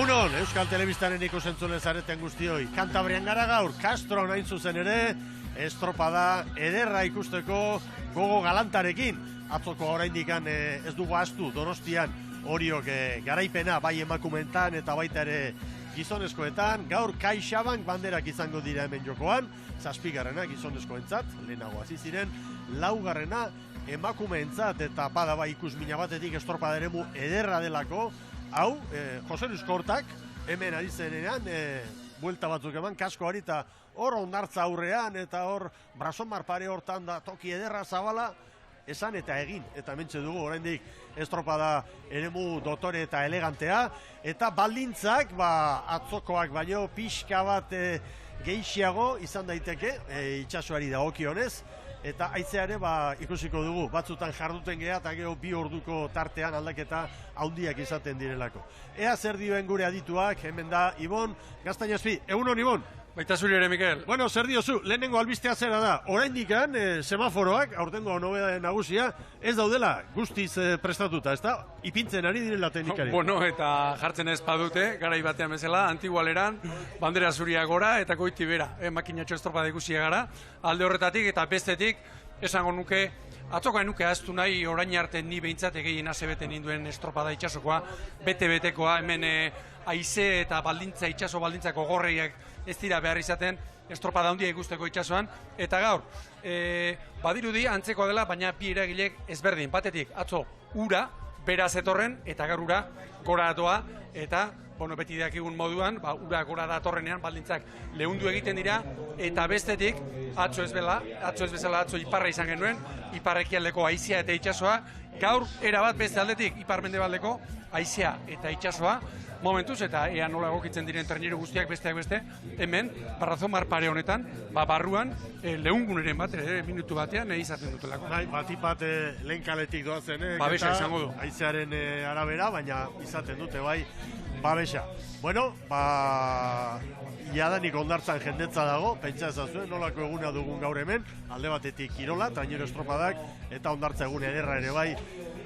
Egunon, Euskal Telebistaren ikusentzule zareten guztioi. Kantabrian gara gaur, Castro nahin zuzen ere, estropada ederra ikusteko gogo galantarekin. Atzoko oraindik ez dugu astu Donostian horiok garaipena bai emakumentan eta baita ere gizonezkoetan. Gaur CaixaBank banderak izango dira hemen jokoan, 7. gizonezkoentzat, lehenago hasi ziren, 4. emakumeentzat eta bada bai ikusmina batetik estropada eremu ederra delako. Hau, Jose Luis Kortak, hemen ari zenean, buelta batzuk eman, kasko ari eta hor ondartza aurrean, eta hor Brasomar pare hortan da toki ederra zabala, esan eta egin, eta mentxe dugu, oraindik estropada eremu dotore eta elegantea, eta baldintzak, atzokoak baino, pixka bat gehiago izan daiteke, itsasoari dagokionez, eta haitzeare ikusiko dugu, batzutan jarduten geha eta geho 2 orduko tartean aldaketa handiak izaten direlako. Ea zer dioen gure adituak, hemen da Ibon Gaztañazpi. Egunon, Ibon? Baita zuri ere, Mikel. Bueno, zer diozu, lehenengo albistea zera da, oraindikan semaforoak, aurtengo nobeda nagusia, ez daudela guztiz prestatuta, ez da? Ipintzen ari direla teknikari. Bueno, eta jartzen ez badute, garai batean bezala, antigualeran, bandera zuria gora eta goiti bera. Makinatxo estropada ikusia gara, alde horretatik eta bestetik, esango nuke, atzokoa nuke ahaztu nahi orain arte ni behintzat egin asebeten induen estropada itxasokoa, bete-betekoa, hemen haize eta baldintza, itxaso baldintzako gorreiak ez dira behar izaten estropada handia ikusteko itxasoan, eta gaur, badirudi antzekoa dela, baina bi eragilek ezberdin, batetik, atzo, ura, bera zetorren, eta gaur ura, gora doa, eta, beti dakigun moduan, ura gora datorrenean, baldintzak lehundu egiten dira, eta bestetik, atzo ez bezala atzo iparra izan genuen, iparrekialdeko haizea eta itxasoa, gaur, erabat beste aldetik, ipar-mendebaldeko haizea eta itxasoa, momentuz, eta ea nola egokitzen diren traineru guztiak besteak beste, hemen, Brasomar pare honetan, barruan, lehunguneren bat, minutu batean, izaten dutelako. Bai, batipat lehen kaletik doazen, babesa izango du. Haizearen arabera, baina izaten dute, bai, babesa. Bueno, jadanik ondartzan jendetza dago, pentsa ezazuen, nolako eguna dugun gaur hemen, alde batetik kirola, trainero estropadak, eta ondartza egun ederra ere bai,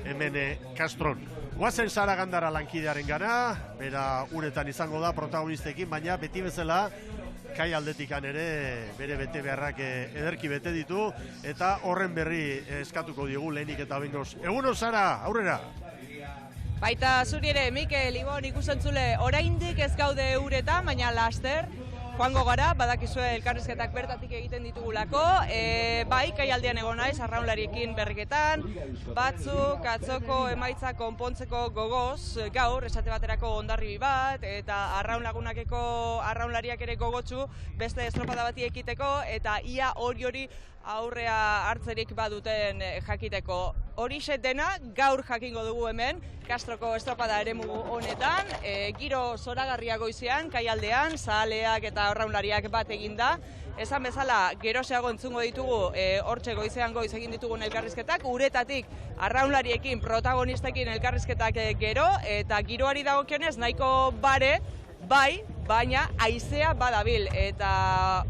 hemen Castron. Guazen Sara Gandara lankidearen gana, bera uretan izango da protagonistekin, baina beti bezala kai aldetikan ere bere bete beharrak ederki bete ditu, eta horren berri eskatuko digu lehenik eta bengoz. Egunon Sara, aurrera! Baita zuri ere, Mikel, Ibon, ikusentzule, oraindik ez gaude uretan, baina laster, joango gara, badakizue elkarrizketak bertatik egiten ditugulako, bai, kaialdean egon naiz, arraunlariekin berriketan, batzuk atzoko emaitza konpontzeko gogoz, gaur, esate baterako ondarribi bat, eta arraunlariak ere gogotsu, beste estropada bati ekiteko, eta ia hori aurrea hartzerik baduten jakiteko. Horixe dena gaur jakingo dugu hemen, Castroko estropada eremu honetan, giro zoragarria goizean, kaialdean, zahaleak eta arraunlariak bat eginda. Esan bezala, geroseago entzungo ditugu, hortxe goizean goiz egin ditugun elkarrizketak, uretatik arraunlariekin, protagonistekin elkarrizketak gero, eta giroari dagokionez nahiko bare, bai, baina haizea badabil, eta,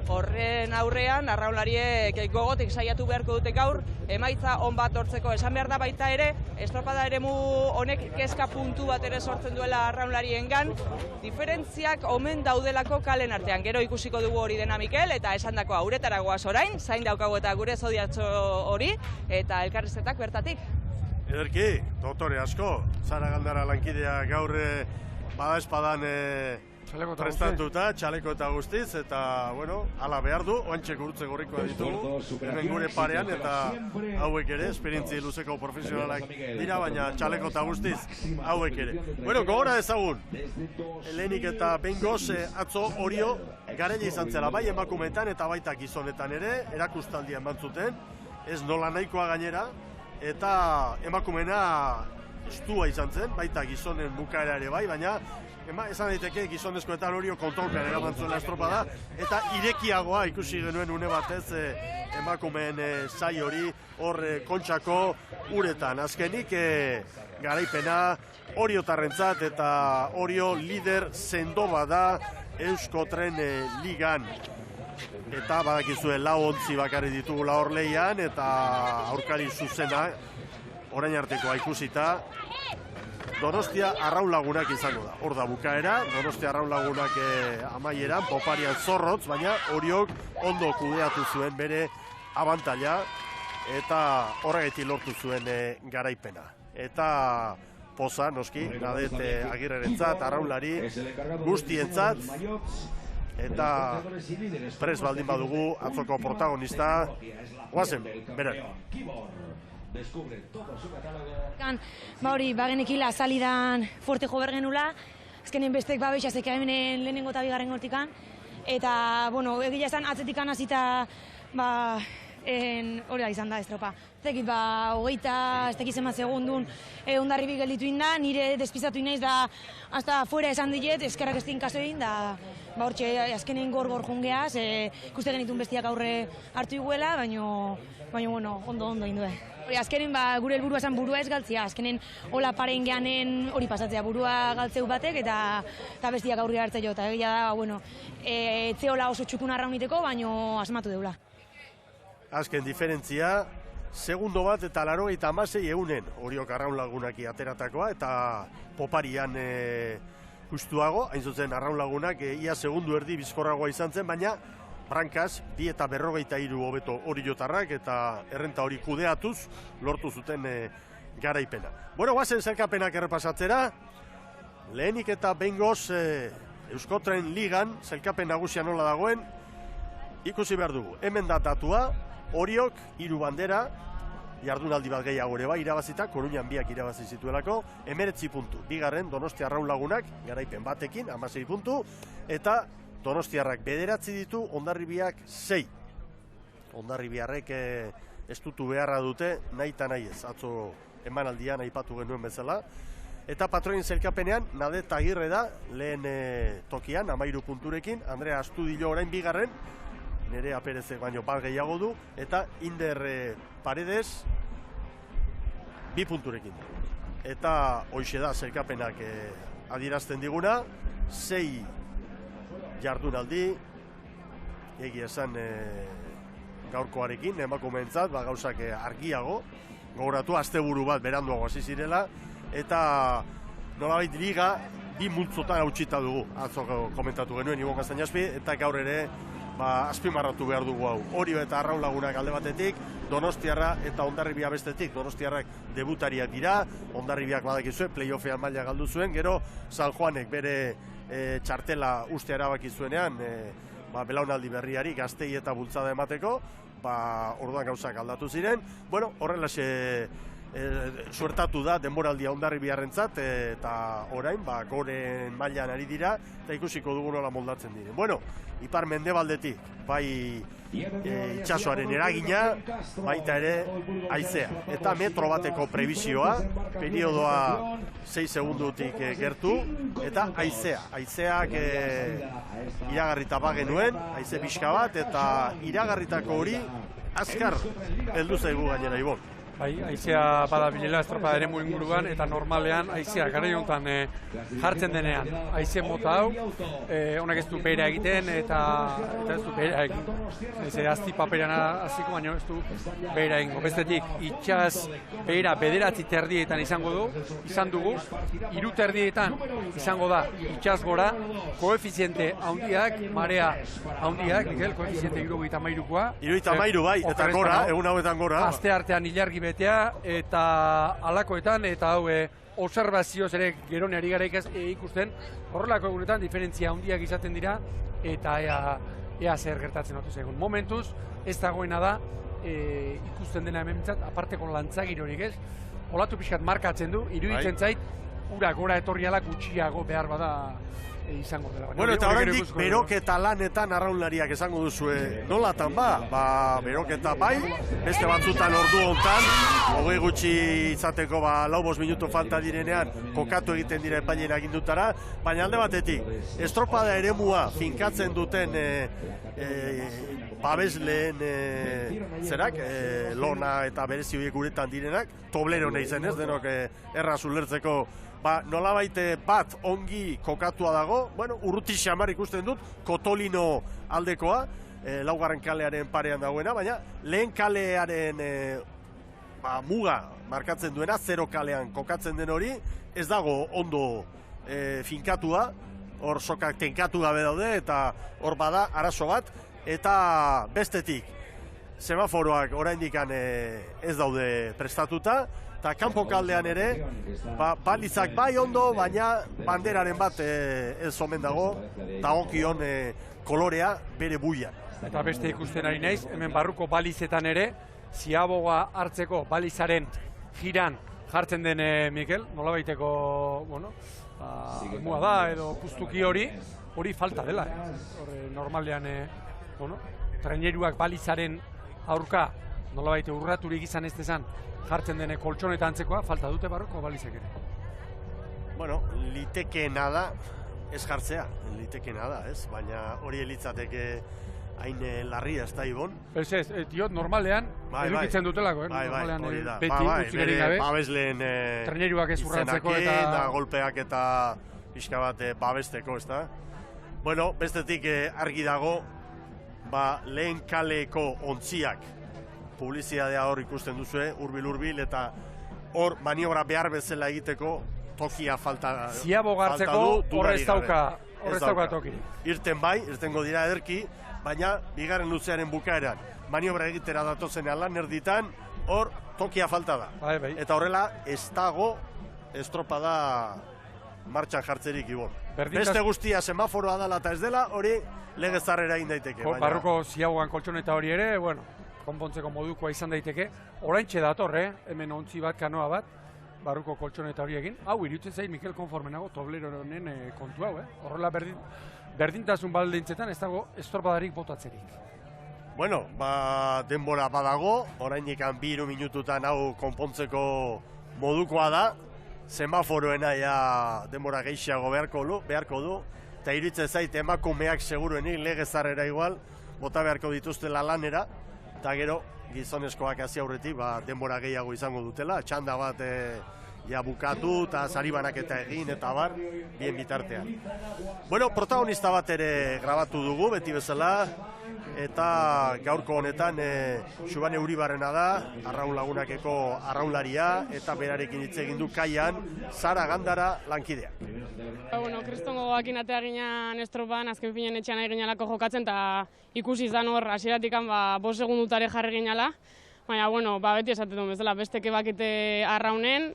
horren aurrean, arraunlariek gogotik saiatu beharko dute gaur, emaitza on bat hortzeko. Esan behar da baita ere, estropada eremu honek kezka puntu bat ere sortzen duela arraunlariengan, diferentziak omen daudelako kalen artean. Gero ikusiko dugu hori dena, Mikel, eta esandakoa uretara goaz orain, zain daukagu eta gure zodiatxo hori, eta elkarrizketak bertatik. Ederki, doktore asko, Sara Gandara lankidea gaur bada espadan prestatuta, txaleko eta guztiz, eta, ala behar du, oantxe gurutze gorrikoa ditugu, hemen gure parean, eta hauek ere, esperientzi luzeko profesionalak dira, baina txaleko eta guztiz hauek ere. Gogora ezagun, lehenik eta bengoz atzo Orio gareia izan zela, bai emakumetan eta baita gizonetan ere, erakustaldia eman zuten, ez nola nahikoa gainera, eta emakumena estua izan zen, baita gizonen bukaera ere bai, baina esan daiteke gizonezkoetan Orio kontrolpean eraman zuela estropada, eta irekiagoa ikusi genuen une batez emakumeen zai hori hor Kontxako uretan. Azkenik garaipena Oriotarrentzat eta Orio lider sendo bada Euskotren ligan. Eta badakizue 4 ontzi bakarri ditugula hor lehian, eta aurkari zuzena orain artekoa ikusita, Donostia Arraunlagunak izango da. Hor da bukaera, Donostia Arraunlagunak amaieran, poparian zorrotz, baina Oriok ondo kudeatu zuen bere abantaila eta horregatik lortu zuen garaipena. Eta poza, noski, Nadet Agirrerentzat, arraunlari guztientzat, eta prest baldin badugu atzoko protagonista, guazen, beren. Hori, bagenekila azalidan forte jo bergenula, azkenen bestek babesa zeka hemen lehenengo eta bigarren gortikan, eta, bueno, egia esan atzetikan hasita, hori da izan da estropa. Zekit, hogeita, ez tekiz ema segundun, ondarribi gelditu inda, nire despizatu inaiz da, hasta fuera esan diet, eskerrak ez din kaso egin, da, hortxe, azkenen gor jungeaz, ikuste genitun bestiak aurre hartu iguela, baina, bueno, ondo indue. Azkenen gure helburua esan burua ez galtzea, azkenen hola parein geanen hori pasatzea, burua galtzeu batek eta bestiak aurri hartzea jo, eta egia da, bueno, etzeola oso txukun arrauniteko, baino asmatu deula. Azken diferentzia, segundo bat eta 96 egunen Oriok Arraunlagunaki ateratakoa, eta poparian justuago, hain zuzen Arraunlagunak ia segundu erdi bizkorragoa izan zen, baina brankaz, 2 eta 43 hobeto oriotarrak eta errenta hori kudeatuz lortu zuten garaipena. Bueno, guazen zelkapenak errepasatzera, lehenik eta behingoz Euskotren Ligan zelkapen nagusia nola dagoen, ikusi behar dugu. Hemen da datua, Oriok 3 bandera, jardunaldi bat gehiago ere bai irabazita, Koruñan 2 irabazi zituelako, 19 puntu. Bigarren Donostia Arraunlagunak garaipen batekin, 16 puntu, eta Donostiarrak 9 ditu, Hondarribiak 6. Hondarribiarrek estutu beharra dute, nahi eta nahi ez, atzo emanaldian aipatu genuen bezala. Eta patroin zelkapenean, Nadet Agirre da, lehen tokian, 13 punturekin, Andrea Astudillo orain bigarren, Nerea Perezek baino bat gehiago du, eta Inder Paredes 2 punturekin. Eta hoxe da zelkapenak adierazten diguna, 6 jardunaldi, egia esan gaurkoarekin, emakumeentzat, gauzak argiago, gogoratu asteburu bat beranduago hasi zirela, eta nolabait liga 2 multzotan hautsita dugu, atzo komentatu genuen Ibon Gaztañazpi, eta gaur ere azpimarratu behar dugu hau. Orio eta Arraunlagunak alde batetik, Donostiarra eta Hondarribia bestetik. Donostiarrak debutariak dira, Hondarribiak badakizue, playoffean maila galdu zuen, gero San Juanek bere txartela uste erabaki zuenean, belaunaldi berriari gaztei eta bultzada emateko, orduan gauzak aldatu ziren. Bueno, horrelaxe suertatu da denboraldia Hondarribiarrentzat, eta orain goren mailan ari dira, eta ikusiko dugu nola moldatzen diren. Bueno, ipar mendebaldetik, bai itxasoaren eragina, baita ere haizea. Eta metro bateko prebizioa, periodoa 6 segundutik gertu, eta haizea. Haizeak iragarrita bagenuen, haize pixka bat, eta iragarritako hori azkar heldu zaigu gainera Ibon. Haizea badabilela estropada ere inguruan, eta normalean haizea gara jontan jartzen denean. Haize mota hau, honek ez du behera egiten, eta ez du behera egin. Ez azti paperan aziko, baina ez du behera egin. Bestetik, itxaz behera 9 terdietan izan dugu, 3 terdietan izango da itxaz gora, koefiziente handiak, marea handiak, Mikel, koefiziente 73koa. 73 bai, eta gora, egun hauetan gora. Aste artean ilargi betea, eta alakoetan, eta hau observazioz ere geroneari gara ikusten, horrelako egunetan diferentzia handiak izaten dira, eta ea zer gertatzen otu zegoen. Momentuz, ez dagoena da, ikusten dena hemen bintzat, aparteko lantzagirorik ez, olatu pixkat markatzen du, iruditzen zait, ura gora etorriala gutxiago behar bada izango dela. Bueno, eta oraindik beroketa lanetan arraunlariak esango duzue nolatan beroketa bai, beste batzutan ordu hontan, 20 gutxi izateko 4-5 minutu falta direnean kokatu egiten dira epaileen agindutara, baina alde batetik, estropada eremua finkatzen duten babesleen zerak, lona eta berezi horiek uretan direnak, toblero nahi zen ez, denok erraz ulertzeko nolabait bat ongi kokatua dago, bueno, urruti xamar ikusten dut, Kotolino aldekoa, laugarren kalearen parean dagoena, baina lehen kalearen muga markatzen duena, 0 kalean kokatzen den hori, ez dago ondo finkatua, hor sokak tenkatu gabe daude, eta hor bada arazo bat, eta bestetik, semaforoak oraindik ez daude prestatuta, eta kanpo kaldean ere, balizak bai ondo, baina banderaren bat ez omen dago, dagokion kolorea bere buia. Eta beste ikusten ari naiz, hemen barruko balizetan ere, ziaboga hartzeko balizaren jiran jartzen den Mikel, nolabaiteko, mua da, edo puztuki hori falta dela. Normaldean, traineruak balizaren aurka, nolabait urraturik izan ez dezan, jartzen dene koltxoneta antzekoa, falta dute barruko balizek ere. Bueno, litekeena da, ez jartzea, litekeena da, ez? Baina hori elitzateke hain larria ez da, Ibon. Ez, diot, normalean, edukitzen dutelako, normalean beti utzilerik gabe, babesleen traineruak ez urratzeko eta golpeak eta pixka bat babesteko, ez da? Bueno, bestetik argi dago, lehen kaleko ontziak publizitatea hor ikusten duzue, hurbil eta hor maniobra behar bezala egiteko tokia falta ziabogartzeko hor ez dauka toki. Irtengo dira ederki, baina bigarren luzearen bukaeran maniobra egitera datozen lan erditan, hor tokia falta da. Bai. Eta horrela ez dago estropada martxan jartzerik, Ibon. Beste guztia semaforoa dela eta ez dela, hori legezarrera egin daiteke. Barruko ziabogan koltxoneta hori ere, konpontzeko modukoa izan daiteke. Oraintxe dator, hemen ontzi bat, kanoa bat, barruko koltxoneta hori egin. Hau, irutzen zait, Mikel konformenago, toblero honen kontu hau, Horrela berdintasun baldintzetan ez dago estropadarik botatzerik. Bueno, denbora badago, orainik 2 minututan hau konpontzeko modukoa da, semaforoena denbora gehiago beharko du, eta iruditzen zait emakumeak seguruenik legezarrera igual, bota beharko dituztela lanera, eta gero gizonezkoak hasi aurretik denbora gehiago izango dutela, txanda bat bukatu eta saribanaketa egin eta bien bitartean. Bueno, protagonista bat ere grabatu dugu, beti bezala, eta gaurko honetan Xubane Uribarrena da, Arraun Lagunakeko arraunlaria, eta berarekin hitz egin du kaian Sara Gandara lankidea. Kristongo goakin atea ginean estropan, azken finen etxean ari ginalako jokatzen, eta ikusi izan hor, hasieratik 5 segundutare jarri ginala. Baina, beti esaten duen bezala, besteke bakite arraunen,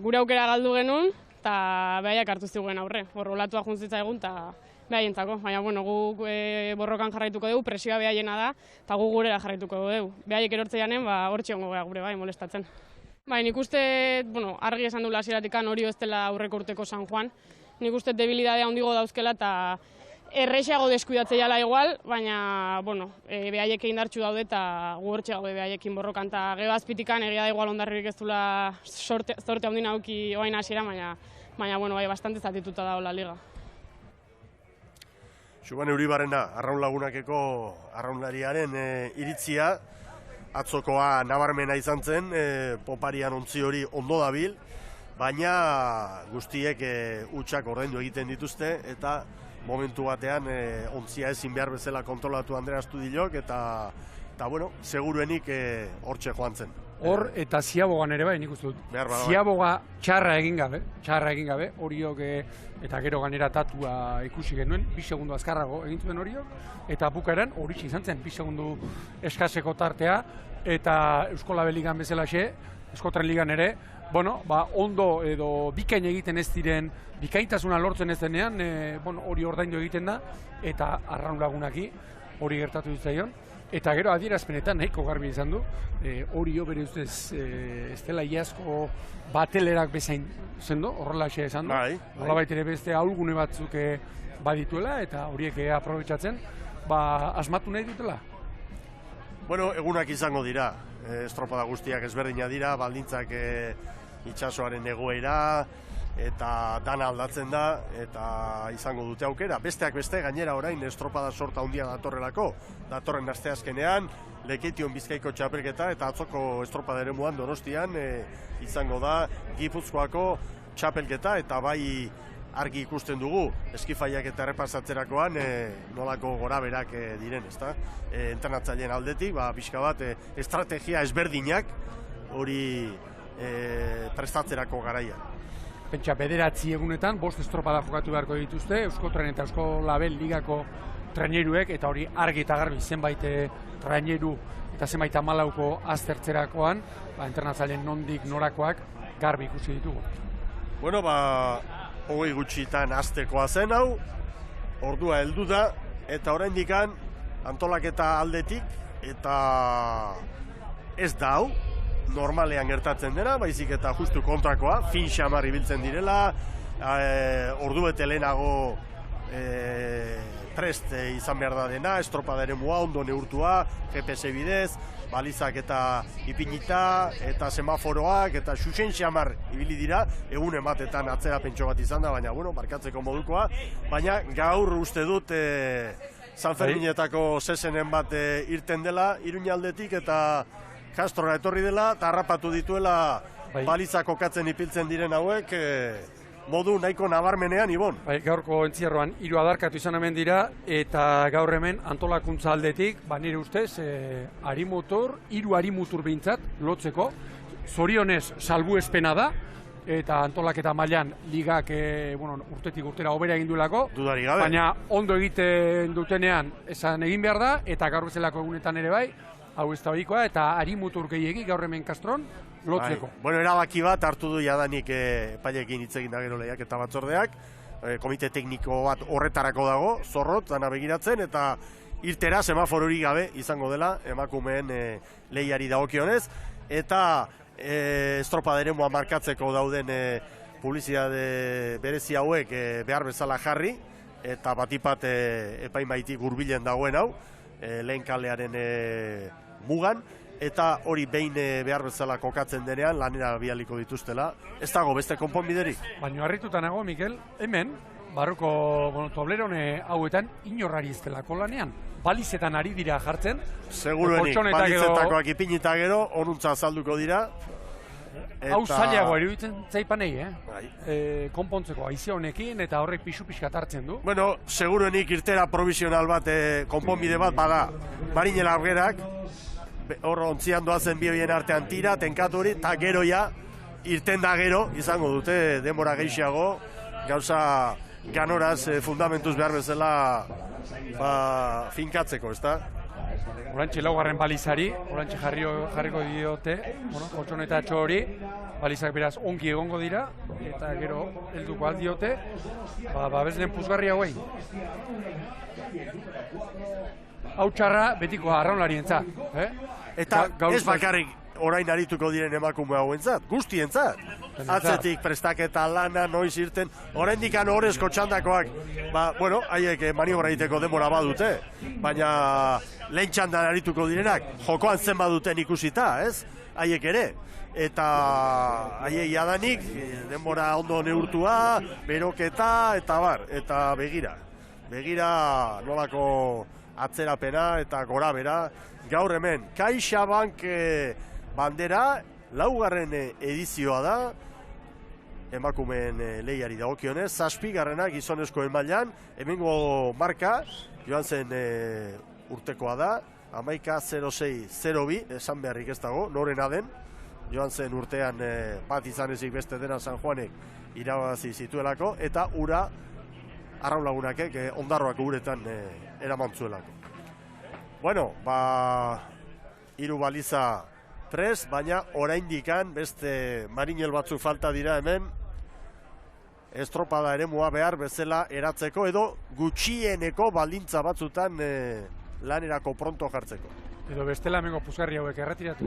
gure aukera galdu genuen, eta behaiak hartu ziguen aurre. Olatua juntzitza egun, eta behaientzako. Baina, guk borrokan jarraituko dugu, presioa behaiena da, eta gu gurera jarraituko dugu. Behaiek erortze janen, hor txiongo gara gure molestatzen. Nik uste, argi esan duela hasieratik hori ez dela aurreko urteko San Juan. Nik uste debilidadea handigo dauzkela, eta errexeago deskuidatze jala igual, baina, behaiek egin dartxu daude eta gu hortxe gaude behaiekin borrokan. Eta gero azpitikan egia da igual ondarririk ez dula sorte handina auki oain hasiera, baina, bastante zatituta da hola liga. Xubane Uribarrena, Arraun Lagunakeko arraunlariaren iritzia, atzokoa nabarmena izan zen, poparian ontzi hori ondo dabil, baina guztiek hutsak ordaindu egiten dituzte, eta momentu batean ontzia ezin behar bezala kontrolatu Andrea Astudilok, eta seguruenik hortxe joan zen. Hor eta ziabogan ere nik uste dut. Ziaboga txarra egin gabe, horiok eta gero ganera tatua ikusi genuen, 2 segundu azkarrago egin zuen horiok, eta bukaeran hori izan zen, 2 segundu eskaseko tartea, eta Eusko Labeligan bezalaxe, Eskotren Ligan ere, ondo edo bikain egiten ez diren, bikaintasuna lortzen ez denean, hori ordaindu egiten da, eta Arraun Lagunaki hori gertatu ditzaion. Eta gero adierazpenetan nahiko garbi izan du, hori bere ustez ez dela iazko batelerak bezain zendo, horrela esan du. Nolabait ere beste ahulgune batzuk badituela eta horiek aprobetxatzen, asmatu nahi dutela. Egunak izango dira, estropada guztiak ezberdina dira, baldintzak itsasoaren egoera, eta dana aldatzen da, eta izango dute aukera. Besteak beste, gainera orain estropada sorta handia datorrelako, datorren asteazkenean, Lekeition Bizkaiko txapelketa, eta atzoko estropada eremuan Donostian izango da Gipuzkoako txapelketa, eta bai argi ikusten dugu, eskifaiak eta errepasatzerakoan nolako goraberak diren, ezta? Entrenatzaileen aldetik, pixka bat, estrategia ezberdinak, hori prestatzerako garaia. Pentsa, 9 egunetan, 5 estropada jokatu beharko dituzte, Eusko Tren eta Eusko Label ligako traineruek, eta hori argi eta garbi zenbait traineru eta zenbait 14 aztertzerakoan, entrenatzaileen nondik norakoak garbi ikusi ditugu. Bueno, 20 gutxitan aztekoa zen hau, ordua heldu da, eta oraindik antolaketa aldetik, eta ez da hau, normalean gertatzen dena, baizik eta justu kontrakoa, fin xamar ibiltzen direla, ordubete lehenago prest izan behar da dena, estropada eremua ondo neurtua, GPS bidez, balizak eta ipinita, eta semaforoak, eta xuxen xamar ibili dira, egun ematetan atzera pentso bat izan da, baina, bueno, markatzeko modukoa, baina gaur uste dut San Ferminetako zesenen bat irten dela, Iruñaldetik, eta Castrora etorri dela, eta harrapatu dituela balizak kokatzen ipiltzen diren hauek, modu nahiko nabarmenean, Ibon. Gaurko entzierroan 3 adarkatu izan hemen dira, eta gaur hemen antolakuntza aldetik, nire ustez, 3 arimutur behintzat lotzeko, zorionez salbuespena da, eta antolaketa mailan ligak urtetik urtera hobera egin duelako, dudari gabe. Baina ondo egiten dutenean esan egin behar da, eta gaur bezalako egunetan ere bai, hau ez da horikoa, eta arimutur gehiegi gaur hemen Castron lotzeko. Bueno, erabaki bat hartu du jadanik epailekin hitz egin da gero lehiak eta batzordeak, komite tekniko bat horretarako dago, zorrot, dana begiratzen, eta irtera semafororik gabe izango dela emakumeen lehiari dagokionez, eta estropada eremua markatzeko dauden publizitate berezi hauek behar bezala jarri, eta batipat epaimaitik hurbilen dagoen hau, lehen kalearen mugan, eta hori behin behar bezala kokatzen denean lanera bialiko dituztela. Ez dago beste konponbiderik. Baina harrituta nago, Mikel, hemen, barruko toblerone hauetan inorrari ez delako lanean. Balizetan ari dira jartzen. Seguruenik, balizetakoak ipinita gero, onuntza azalduko dira. Hau zailagoa iruditzen zaipanei, konpontzeko haize honekin, eta horrek pixu-pixkat hartzen du. Bueno, seguruenik irtera provisional bat, konponbide bat bada. Marinel Argerak, hor ontzian doazen bi horien artean tira, tenkatu hori, eta gero ja, irten da gero, izango dute, denbora gehiago, gauza ganoraz fundamentuz behar bezala finkatzeko, ezta? Orantxe laugarren balizari, orantxe jarriko diote, koltsonetatxo hori, balizak beraz ongi egongo dira, eta gero helduko aldiote, bezlen puzgarri hauei. Hau txarra betiko arraunlarientzat. Eta ez bakarrik orain arituko diren emakume hauentzat, guztientzat. Atzetik prestaketa lana, noiz irten, oraindik horrezko txandakoak, haiek maniobra egiteko denbora badute, baina lehen txandan arituko direnak, jokoan zen baduten ikusita, ez? Haiek ere. Eta haiek jadanik, denbora ondo neurtua, beroketa, eta eta begira. Begira nolako atzerapena eta gora bera. Gaur hemen, CaixaBank bandera, 4. edizioa da, emakumeen lehiari dagokionez, 7. gizonezkoen mailan, hemengo marka, joan zen urtekoa da, 11.06.02, esan beharrik ez dago, norena den, joan zen urtean bat izan ezik beste dena San Juanek irabazi zituelako, eta ura arraunlagunakek ondarroak uretan eramantzuelako. Bueno, 3 baliza prest, baina oraindikan beste marinel batzuk falta dira hemen estropada eremua behar bezala eratzeko edo gutxieneko baldintza batzutan lanerako pronto jartzeko. Edo bestela hemengo puzgarri hauek erretiratu.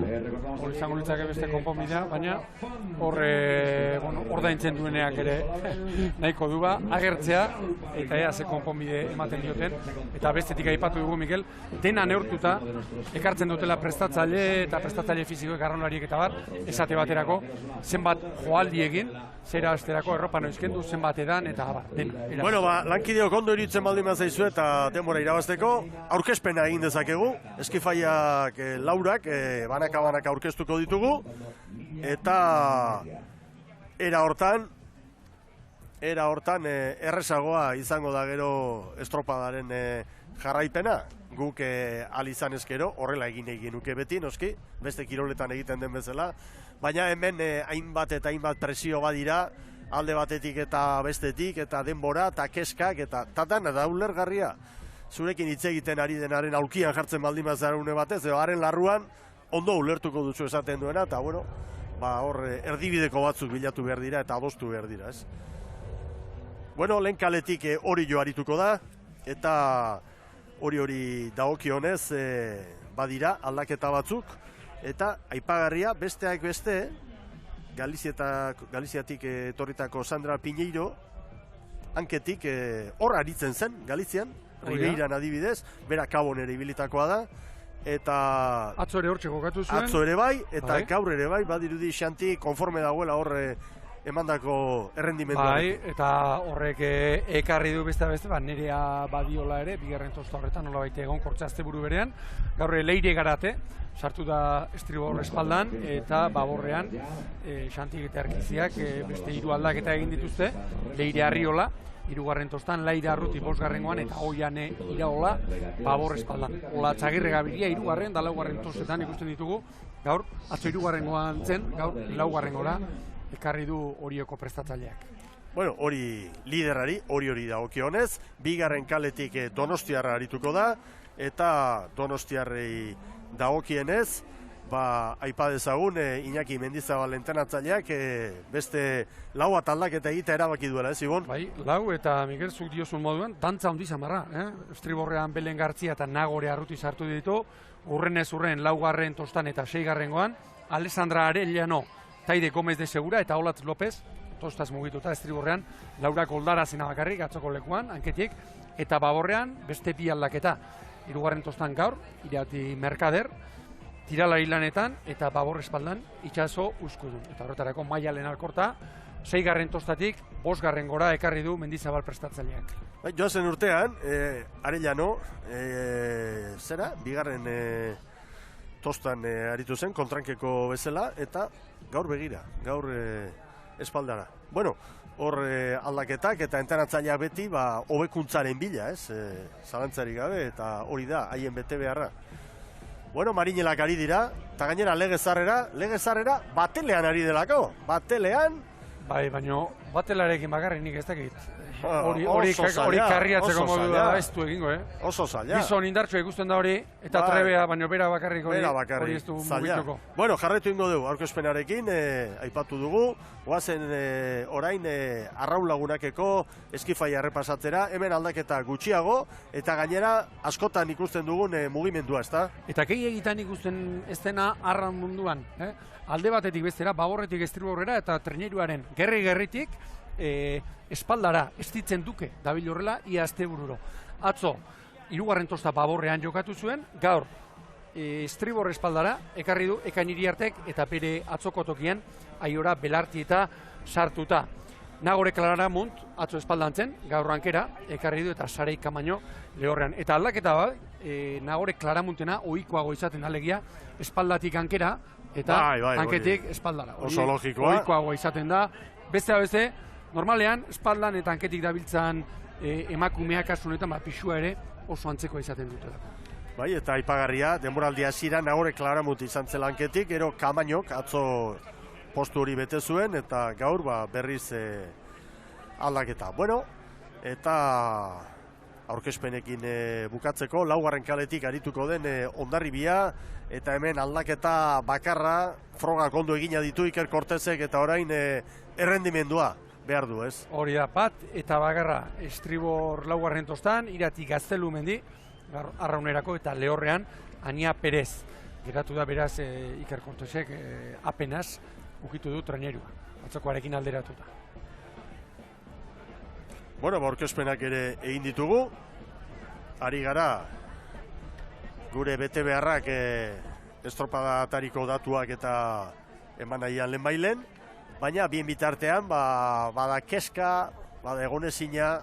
Hor izango litzake beste konponbidea, baina ordaintzen dueneak ere nahiko du agertzea eta ea ze konponbide ematen dioten. Eta bestetik aipatu dugu, Mikel, dena neurtuta ekartzen dutela prestatzaile eta prestatzaile fizikoek arraunlariek eta esate baterako zenbat joaldi egin, zera asterako erropa noizkendu, zenbat edan eta dena. Bueno, lankideok ondo iritzen baldin bazaizu eta denbora irabazteko, aurkezpena egin dezakegu, Eskifaiak laurak banaka aurkeztuko ditugu, eta era hortan errezagoa izango da gero estropadaren jarraipena. guk alizan ezkero, horrela egin nuke beti, noski, beste kiroletan egiten den bezala, baina hemen hainbat eta hainbat presio badira, alde batetik eta bestetik, eta denbora, eta keskak, eta dana da ulergarria. Zurekin hitz egiten ari denaren aulkian jartzen baldin bazara une batez, edo haren larruan, ondo ulertuko duzu esaten duena, eta bueno, hor erdibideko batzuk bilatu behar dira, eta adostu behar dira, ez? Bueno, lehen kaletik hori jo arituko da, eta hori dagokionez badira aldaketa batzuk, eta aipagarria besteak beste, Galiziatik etorritako Sandra Piñeiro, hanketik hor aritzen zen, Galizian, Ribeiran adibidez, bera Kabon ere ibilitakoa da, eta atzo ere hortxe kokatu zuen. Atzo ere bai, eta gaur ere bai, badirudi Xanti konforme dagoela hor emandako errendimendua. Bai, eta horrek ekarri du beste, nirea badiola ere, bigarren tosta horretan nola baita egon kortza asteburu berean, gaur leire garate, sartu da estribor espaldan, eta baborrean Xantik eta Erkiziak beste 3 aldaketa egin dituzte, leire arriola, 3. tostan, Laida Arruti 5. eta Oiane Iraola babor espaldan. Ola Txagirre Gabiria 3. da 4. tostetan ikusten ditugu, gaur, atzo 3. zen, gaur 4. ekarri du Orioko prestatzaileak. Bueno, hori liderari, hori dagokionez, bigarren kaletik Donostiarra arituko da, eta Donostiarrei dagokienez, aipa dezagun Iñaki Mendizabal entrenatzaileak beste 4 aldaketa egitea erabaki duela, ez Ibon? Bai, 4 eta Miguel zuk diozun moduan, dantza handi zamarra, Estriborrean Belen Gartzia eta Nagore Arruti sartu ditu, urrenez 4. tostan eta 6. Alessandra Arellano, Taide Gomez de Segura eta Olatz López, tostaz mugituta Estriborrean, Laura Koldara bakarrik atzoko lekuan, hanketik, eta baborrean beste 2 aldaketa. 3. tostan gaur, Irati Merkader, tiralari lanetan, eta babor espaldan Itxaso Uskudun. Eta horretarako Maialen Alkorta, 6. tostatik, 5. gora ekarri du Mendizabal prestatzaileak. Joazen urtean, Arellano, bigarren tostan aritu zen, kontrankeko bezala, eta gaur begira, gaur espaldara. Bueno, hor aldaketak eta entrenatzailea beti hobekuntzaren bila, ez? Zalantzarik gabe, eta hori da, haien bete beharra. Bueno, Marinelak ari dira, eta gainera legezarrera batelean ari delako, batelean. Bai, baina batelarekin bakarrik nik ez dakit. Hori karriatzeko modua ez du egingo, Oso zaila. Gizon indartsua ikusten da hori, eta trebea, baina bera bakarrik hori ez du mugituko. Bueno, jarretu ingo dugu, aurkezpenarekin, aipatu dugu, oazen orain arraun lagunakeko eskifaia errepasatzera, hemen aldaketa gutxiago, eta gainera askotan ikusten dugun mugimendua, ezta? Eta gehiagitan ikusten ez dena arraun munduan, alde batetik bestera, baborretik estriborrera eta treneruaren gerritik, espaldara estitzen duke dabil horrela ia astebururo. Atzo 3. tosta baborrean jokatu zuen, gaur estribor espaldara ekarri du Ekain Iriartek eta bere atzoko tokian Aiora Belarti eta sartuta. Nagore Klaramunt atzo espaldantzen, gaur rankera ekarri du eta Sarei Kamaino lehorrean. Eta aldaketa Nagore Klaramuntena ohikoago izaten alegia espaldatik hankera eta hanketik espaldara. Oso logikoa. Ohikoago izaten da. Beste normalean, espaldan eta hanketik dabiltzan emakumeak kasunetan pixua ere oso antzekoa izaten dute. Bai, eta aipagarria, denboraldi hasiera Nagore Klaramut izan zela hanketik, gero Kamainok atzo postu hori bete zuen, eta gaur berriz aldaketa. Bueno, eta aurkezpenekin bukatzeko, 4. kaletik arituko den Hondarribia, eta hemen aldaketa bakarra, frogak ondo egina ditu Iker Kortezek, eta orain errendimendua behar du, ez? Hori da, bat eta bakarra estribor 4. tostan, Irati Gaztelu mendi, arraunerako eta lehorrean Ania Perez. Geratu da beraz Iker Kortezek apenas ukitu du trenerua, atzokoarekin alderatuta. Bueno, aurkezpenak ere egin ditugu, ari gara gure bete beharrak estropada atariko datuak eta eman nahian lehen bailen, baina bien bitartean bada keska, bada egonezina,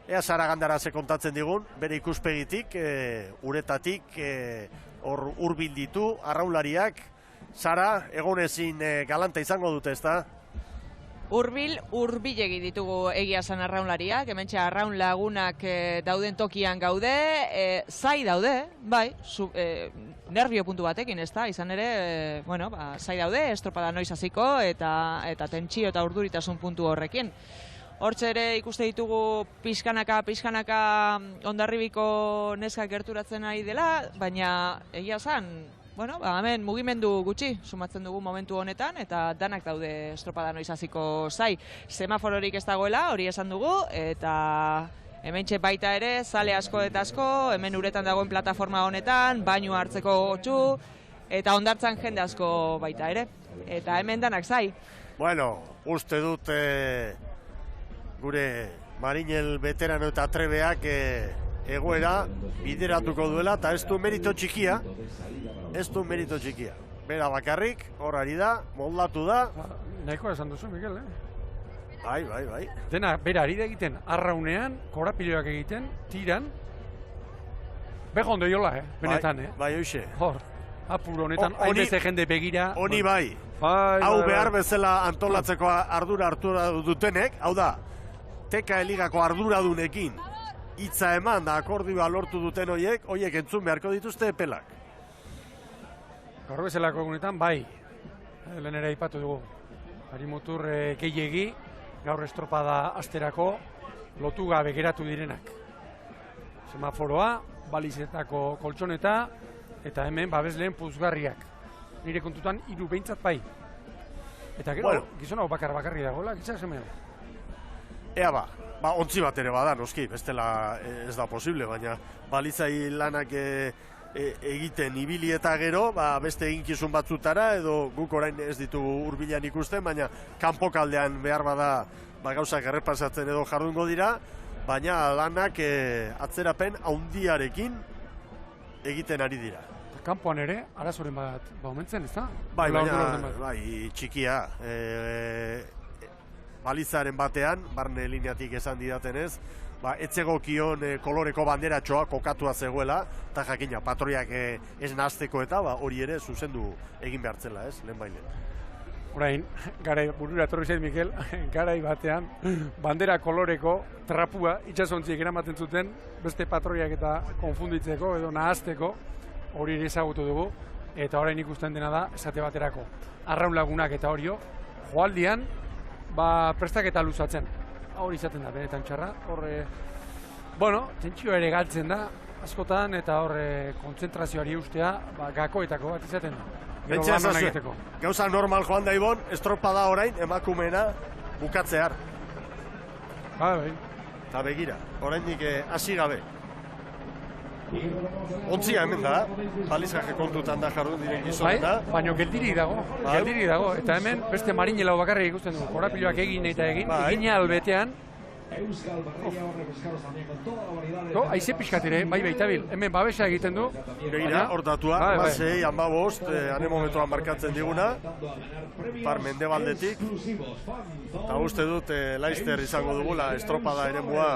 ea Sara Gandara ze kontatzen digun, bere ikuspegitik, uretatik, hor hurbil ditu, arraunlariak. Sara, egonezin galanta izango dute, ezta? Hurbilegi ditugu egia esan arraunlariak, hementxe arraun lagunak dauden tokian gaude, zai daude, bai, nervio puntu batekin, ez da, izan ere, zai daude, estropada noiz hasiko eta tentsio eta urduritasun puntu horrekin. Hortxe ere ikuste ditugu pixkanaka Hondarribiko neskak gerturatzen ari dela, baina egia esan, hemen mugimendu gutxi sumatzen dugu momentu honetan, eta danak daude estropada noiz hasiko zai. Semafororik ez dagoela, hori esan dugu, eta hementxe baita ere, zale asko eta asko, hemen uretan dagoen plataforma honetan, bainu hartzeko gotxu, eta hondartzan jende asko baita ere. Eta hemen danak zai. Bueno, uste dut gure marinel veterano eta trebeak egoera bideratuko duela, eta ez du merito txikia. Bera bakarrik, horari da, moldatu da. Nahiko esan duzu, Mikel, Bai. Dena, bera ari da egiten, arraunean, korapiloak egiten, tiran. Beho ondo jola, benetan, Bai, hoxe. Hor, apur honetan, hainbeste jende begira. Honi bai. Hau behar bezala antolatzeko ardura dutenek, hau da, Teka Eligako arduradunekin hitza eman da akordioa lortu duten horiek entzun beharko dituzte epelak. Gaur bezalako egunetan, bai, lehen ere aipatu dugu. Harimotur gehiegi, gaur estropada asterako lotu gabe geratu direnak. Semaforoa, balizetako koltsoneta, eta hemen babesleen puzgarriak. Nire kontutan, 3 behintzat bai. Eta gero, gizona bakarri dagoela, gizak zemean. Ea ontzi bat ere bada, noski, bestela ez da posible, baina balizai lanak egiten ibili eta gero, beste eginkizun batzutara, edo guk orain ez ditugu hurbilan ikusten, baina kanpokaldean behar bada gauzak errepasatzen edo jardungo dira, baina lanak atzerapen haundiarekin egiten ari dira. Kanpoan ere, arazoren bat omentzen, ez da? Bai, txikia. Balizaren batean, barne lineatik esan didatenez, etzegokion koloreko banderatxoa kokatua zegoela, eta jakina, patroiak ez nahazteko eta hori ere zuzendu egin behartzela, ez, lehen bailen. Orain, burura etorri zait, Mikel, garai batean, bandera koloreko trapua itxasontziek eramaten zuten, beste patroiak eta konfunditzeko edo nahazteko, hori ere ezagutu dugu, eta orain ikusten dena da, esate baterako, arraun lagunak eta horio, joaldian, prestaketa luzatzen. Hori izaten da, benetan txarra. Tentsioa ere galtzen da, askotan, eta kontzentrazioari ustea, gakoetako bat izaten da. Gauza normal joan da Ibon, estropada orain, emakumeena bukatzear. Bai. Eta begira, oraindik hasi gabe. Ontzia hemen da, balizak kontutan da jardun diren gizoneta. Baina geldirik dago, eta hemen beste marinelau bakarrik ikusten dugu, korapiloak egin eta egin albetean. Aize pixkatire, bai baitabil, hemen babesa egiten du. Begira, hortatua, basei, amabost, ane momentuan markatzen diguna, par mendebaldetik. Eta uste dut, Laizter izango dugula, estropada ere mua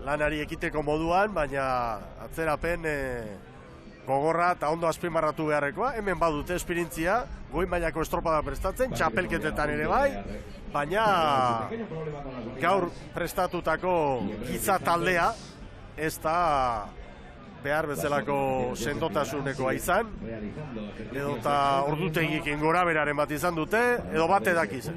lanari ekiteko moduan, baina atzerapen gogorra eta ondo azpimarratu beharrekoa. Hemen badute esperientzia, goi mailako estropada prestatzen, txapelketetan ere bai, baina gaur prestatutako giza taldea ez da behar bezalako sendotasunekoa izan, edo eta ordutegikin gora beraren bat izan dute, edo bat edakiz.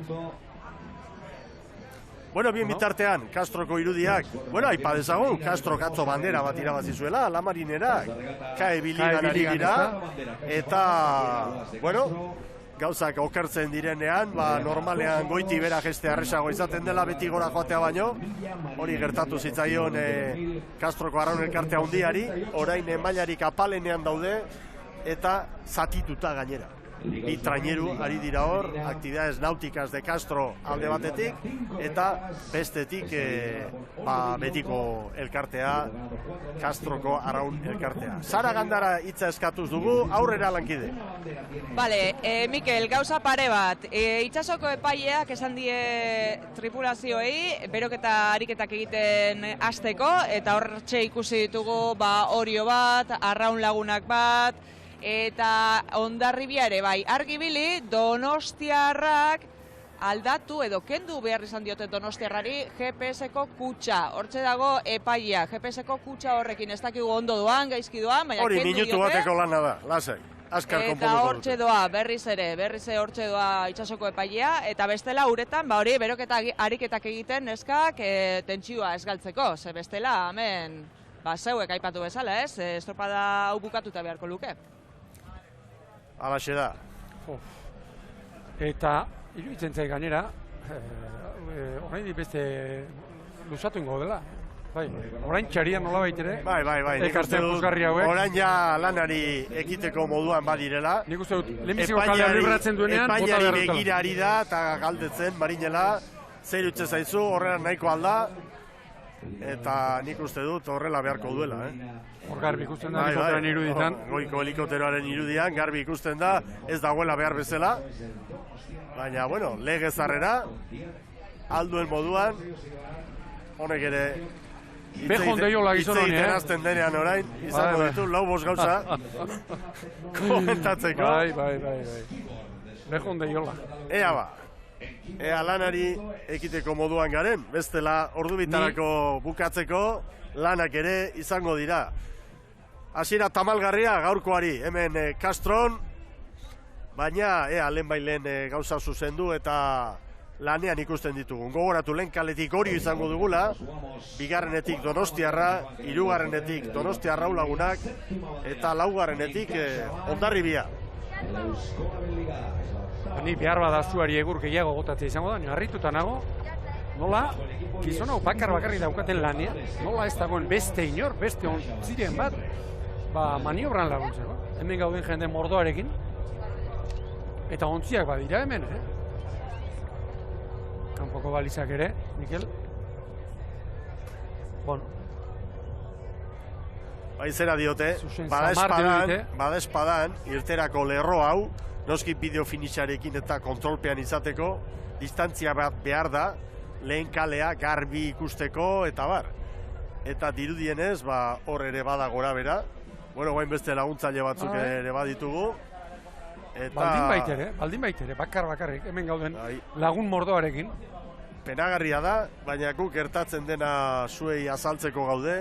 Bien bitartean, Castroko irudiak, aipa dezagun, Castro katzo bandera bat irabazi zuela, la marinerak, kae biligan ari dira, eta, gauzak okertzen direnean, normalean goiti bera geste arresago izaten dela beti gora joatea baino, hori gertatu zitzaion Castroko arraun elkartea handiari, orain mailarik apalenean daude, eta zatituta gainera. Bi traineru ari dira hor, aktibidades náuticas de Castro alde batetik, eta bestetik betiko elkartea, Castroko arraun elkartea. Sara Gandara hitza eskatuz dugu, aurrera lankide. Bale, Mikel, gauza pare bat. Itsasoko epaileak esan die tripulazioei, beroketa ariketak egiten hasteko, eta hortxe ikusi ditugu Orio bat, arraun lagunak bat, eta Hondarribia ere bai, argibili Donostiarrak aldatu edo kendu behar izan diote Donostiarrari GPS-ko kutxa. Hortxe dago epaia, GPS-ko kutxa horrekin ez dakigu ondo doan, gaizki doan, baina Hori kendu minutu diote. bateko lana da, lasai. Azkar Eta konponduko hortxe dute. doa, berriz ere hortxe doa itsasoko epailea, eta bestela uretan, hori ariketak egiten neskak tentsioa ez galtzeko, ze bestela hemen zeuek aipatu bezala, ez? Estropada hau bukatuta beharko luke. Alaxe da. Eta iruditzen zait gainera, oraindik beste luzatu ingo dela. Bai, orain txaria nola baitere. Bai, nik ekartzen uste dut, puzgarri hauek. orain ja lanari ekiteko moduan badirela. Nik uste dut, lehenbiziko kalea libratzen duenean, bota behar Epainari dutela. begira ari da, eta galdetzen, marinela, zer utze zaizu, horrean nahiko alda, eta nik uste dut horrela beharko duela, Hor garbi ikusten da, helikopteroaren iruditan. Goiko helikopteroaren irudian, garbi ikusten da, ez dagoela behar bezala, baina, bueno, legezarrera, alduen moduan, honek ere, Bejon deiola gizon honi, Itzeiten azten denean orain, izango Bai. ditu, lau bost gauza, komentatzeko. Bai. Bejon deiola. Ea ba, ea lanari ekiteko moduan garen, bestela ordu bitarako bukatzeko lanak ere izango dira. Hasiera tamalgarria gaurkoari, hemen Castron, baina ea lehen gauza zuzendu eta lanean ikusten ditugun. Gogoratu lehen kaletik hori izango dugula, bigarrenetik Donostiarra, hirugarrenetik Donostiarra lagunak, eta laugarrenetik Hondarribia. Ni behar badazuari egur gehiago gotatzea izango da, harrituta nago, nola, gizon hau bakarri daukaten lanean, nola ez dagoen beste inor, beste ontziren bat, maniobran laguntzeko. Hemen gauden jende mordoarekin, eta ontziak badira hemen, Kanpoko balizak ere, Mikel. Bueno. Baizera diote, Zuzen badespadan, irterako lerro hau, noski bideo finixarekin eta kontrolpean izateko, distantzia bat behar da, lehen kalea garbi ikusteko, eta bar. Eta dirudienez, hor ere bada gora bera, bueno, guain beste laguntzaile batzuk ere baditugu. Baldin baitere, bakarrik, hemen gauden lagun mordoarekin. Penagarria da, baina guk gertatzen dena zuei azaltzeko gaude,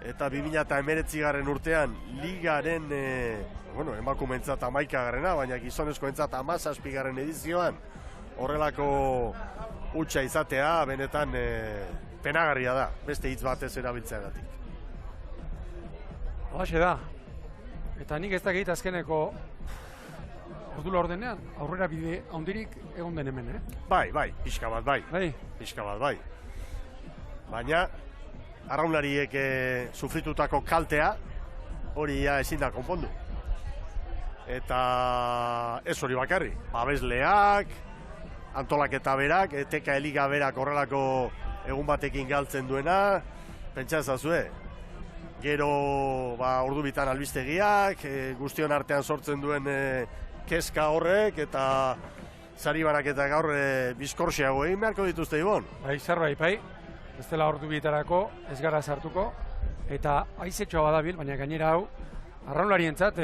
eta 2019 urtean ligaren, emakumeentzat 11garrena, baina gizonezkoentzat 17garren edizioan, horrelako hutsa izatea, benetan penagarria da, beste hitz batez erabiltzeagatik. Halaxe da, eta nik ez dakit azkeneko ordula ordenean, aurrera bide handirik egon den hemen, Bai, pixka bat bai. Baina, arraunlariek sufritutako kaltea, hori ja ezin da konpondu. Eta ez hori bakarri, babesleak, antolaketa berak, eteka eliga berak horrelako egun batekin galtzen duena, pentsa ezazue, gero ordu bitan albistegiak, guztion artean sortzen duen kezka horrek, eta sari banaketa gaur bizkorxeago egin beharko dituzte, Ibon? Bai, zerbait, ez dela ordu bietarako, ez gara sartuko, eta haizetxoa badabil, baina gainera hau, arraunlarientzat,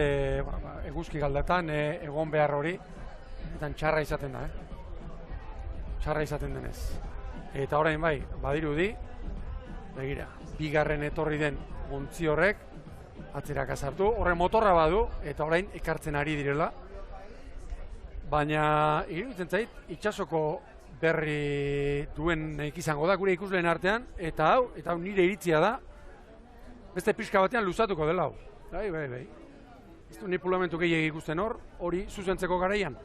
eguzki galdatan, egon behar hori, eta txarra izaten da, Txarra izaten denez. Eta orain bai, badirudi, begira, bigarren etorri den ontzi horrek, atzeraka sartu, horren motorra badu, eta orain ekartzen ari direla, baina iruditzen zait, itsasoko berri duen izango da gure ikusleen artean, eta hau nire iritzia da, beste pixka batean luzatuko dela hau. Bai. Ez du nipulamentu gehiagik ikusten hori zuzentzeko garaian.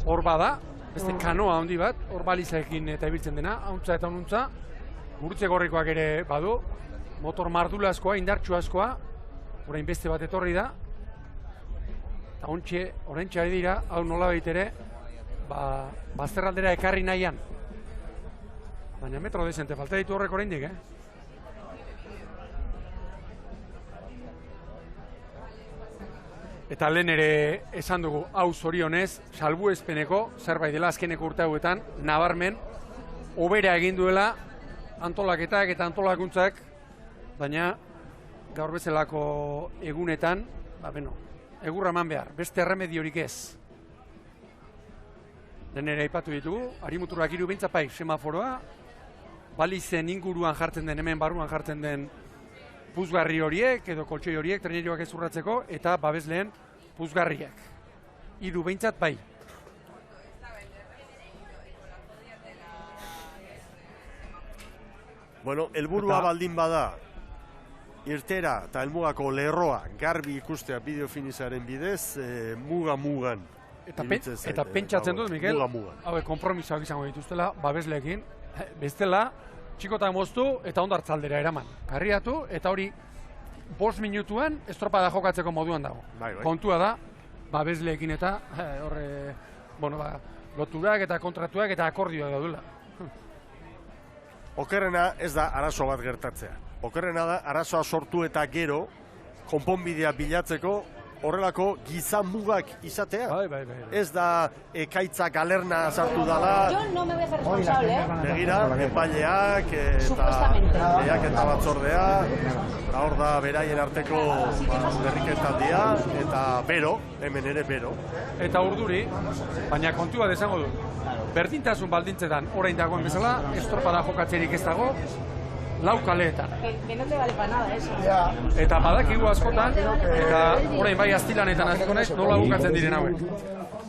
Hor bada, beste kanoa handi bat, hor balizaekin eta ibiltzen dena, hauntza eta honuntza, gurutze gorrikoak ere badu, motor mardula askoa, indartxu askoa, orain beste bat etorri da, eta orain txari dira, hau nola baitere, bazterraldera ekarri nahian. Baina metro dezente, falta ditu horrek oraindik, Eta lehen ere esan dugu, hau zorionez, salbuespeneko, zerbait dela azkeneko urte hauetan, nabarmen, hobera egin duela antolaketak eta antolakuntzak, baina gaur bezalako egunetan, egurra eman behar, beste erremediorik ez. lehen ere aipatu ditugu, Arimuturrak 3 behintzat bai, semaforoa, balizen inguruan jartzen den, hemen barruan jartzen den puzgarri horiek, edo koltsoi horiek, trenerioak ez urratzeko, eta babesleen puzgarriak. 3 behintzat bai. Bueno, helburua baldin bada, irtera eta helmugako lerroa garbi ikustea bideo finizaren bidez, mugan. Eta pentsatzen dut, Mikel, hauek konpromisoak izango dituztela, babesleekin, bestela, txikotak moztu eta ondo hartzaldera eraman. Karriatu, eta hori 5 minutuan estropada jokatzeko moduan dago. Kontua da, babesleekin eta loturak eta kontratuak eta akordioak daudela. Okerrena ez da arazo bat gertatzea. Okerrena da arazoa sortu eta gero konponbidea bilatzeko horrelako gizan mugak izatea. Bai. Ez da ekaitza galerna sartu dala. Yo no me voy a hacer responsable, Begira, epaileak eta batzordea, hor da beraien arteko berriketaldia, eta bero, hemen ere bero. Eta urduri, baina kontua desango du. Berdintasun baldintzetan orain dagoen bezala, estropada jokatzerik ez dago, 4 kaleetan. Que no te vale para nada eso. Eta badakigu askotan, eta orain bai aztilanetan hasiko naiz, nola bukatzen diren hauek.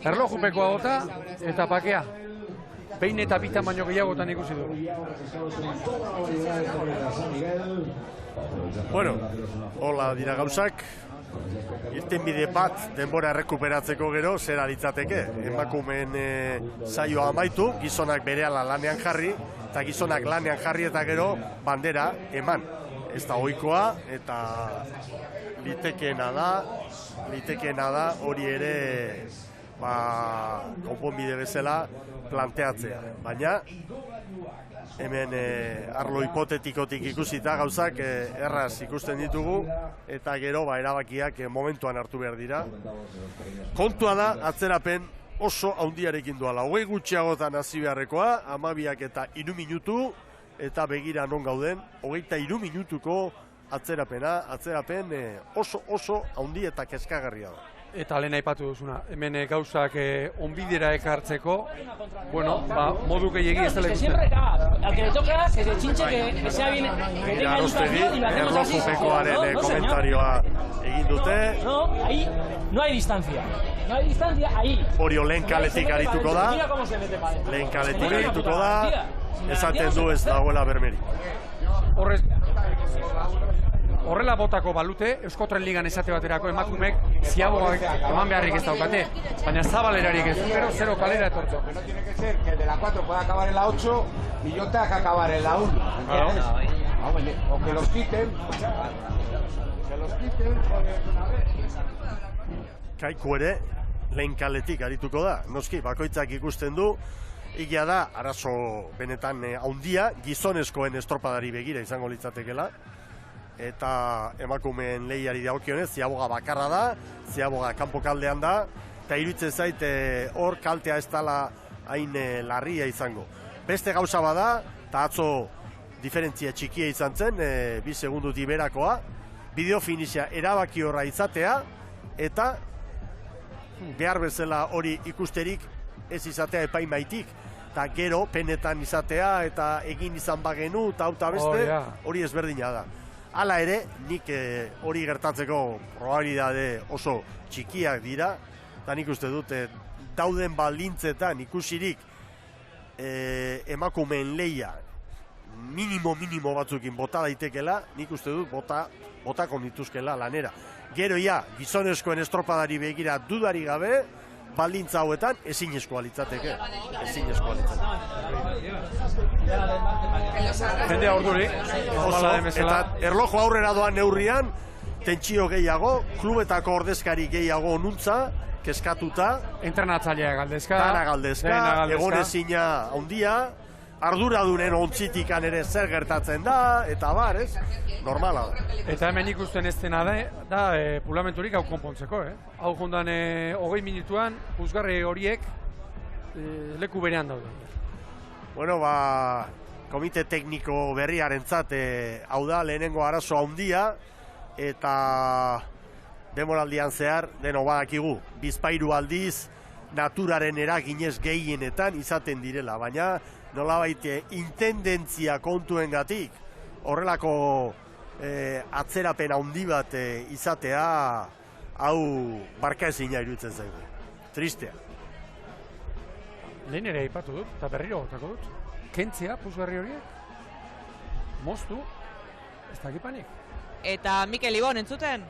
Erlojupekoa gota eta pakea. Behin eta bitan baino gehiagotan ikusi dugu. Bueno, hola dira gauzak. Irtenbide bat denbora errekuperatzeko gero zera litzateke. Emakumeen saioa amaitu, gizonak berehala lanean jarri, eta gizonak lanean jarri eta gero bandera eman. Ez da ohikoa eta litekeena da hori ere konponbide bezala planteatzea. Baina hemen arlo hipotetikotik ikusita gauzak erraz ikusten ditugu eta gero erabakiak momentuan hartu behar dira. Kontua da atzerapen oso handiarekin duala. 20 gutxiagotan hasi beharrekoa, 12 eta 3 minutu eta begira non gauden, 23 minutuko atzerapen oso handi eta kezkagarria da. Eta lehen aipatu duzuna, hemen gauzak onbidera ekartzeko, modu gehiegi ez dela ikusten. Al que le toca, que se chinche, que sea bien, que tenga educación y lo hacemos así. Erlojupekoaren komentarioa egin dute. No, ahí no hay distancia. No hay distancia, ahí. Orio lehen kaletik arituko da. Mira cómo se mete para adentro. Lehen kaletik arituko da. Esaten du ez dagoela bermerik. Horrela botako balute, Euskotren Ligan esate baterako emakumek ziaboak eman beharrik ez daukate, baina zabalerarik ez, pero 0 kalera etortzo. No tiene que ser que el de la 4 pueda acabar en la 8 y yo tenga que acabar en la 1. O que los quiten. Kaiku ere, lehen kaletik arituko da. Noski, bakoitzak ikusten du, egia da, arazo benetan handia, gizonezkoen estropadari begira izango litzatekela. Eta emakumeen lehiari dagokionez, ziaboga bakarra da, ziaboga kanpokaldean da, eta iruditzen zait hor kaltea ez dela hain larria izango. Beste gauza bada, eta atzo diferentzia txikia izan zen, 2 segundu diberakoa, bideo finizia erabaki horra izatea, eta behar bezala hori ikusterik ez izatea epaimaitik, eta gero penetan izatea, eta egin izan bagenu, eta beste, hori ezberdina da. Hala ere, nik hori gertatzeko probabilidade oso txikiak dira, eta nik uste dut dauden baldintzetan ikusirik emakumeen lehia minimo batzukin bota daitekela, nik uste dut botako nituzkela lanera. Gero gizonezkoen estropadari begira dudari gabe, baldintza hauetan ezinezkoa litzateke. Jendea urduri, eta erlojo aurrera doan neurrian, tentsio gehiago, klubetako ordezkari gehiago nuntza, keskatuta. Entrenatzailea galdezka. Dana galdezka, egonezina handia, arduradunen ontzitikan ere zer gertatzen da, eta ez? Normala da. Eta hemen ikusten ez dena da pulamenturik hau konpontzeko, Hau jondan 20 minutuan, puzgarri horiek leku berean daude. Bueno, komite tekniko berriarentzat hau da lehenengo arazo handia, eta demoraldian zehar, deno badakigu, bizpairu aldiz, naturaren eraginez gehienetan izaten direla, baina nolabait intendentzia kontuengatik horrelako atzerapen handi bat izatea hau barkaezina iruditzen zaigu. Tristea. Lehen ere aipatu dut, eta berriro gotako dut. Kentzea, puzgarri horiek, moztu, ez dakipanik. Eta Mikel Ibon, entzuten?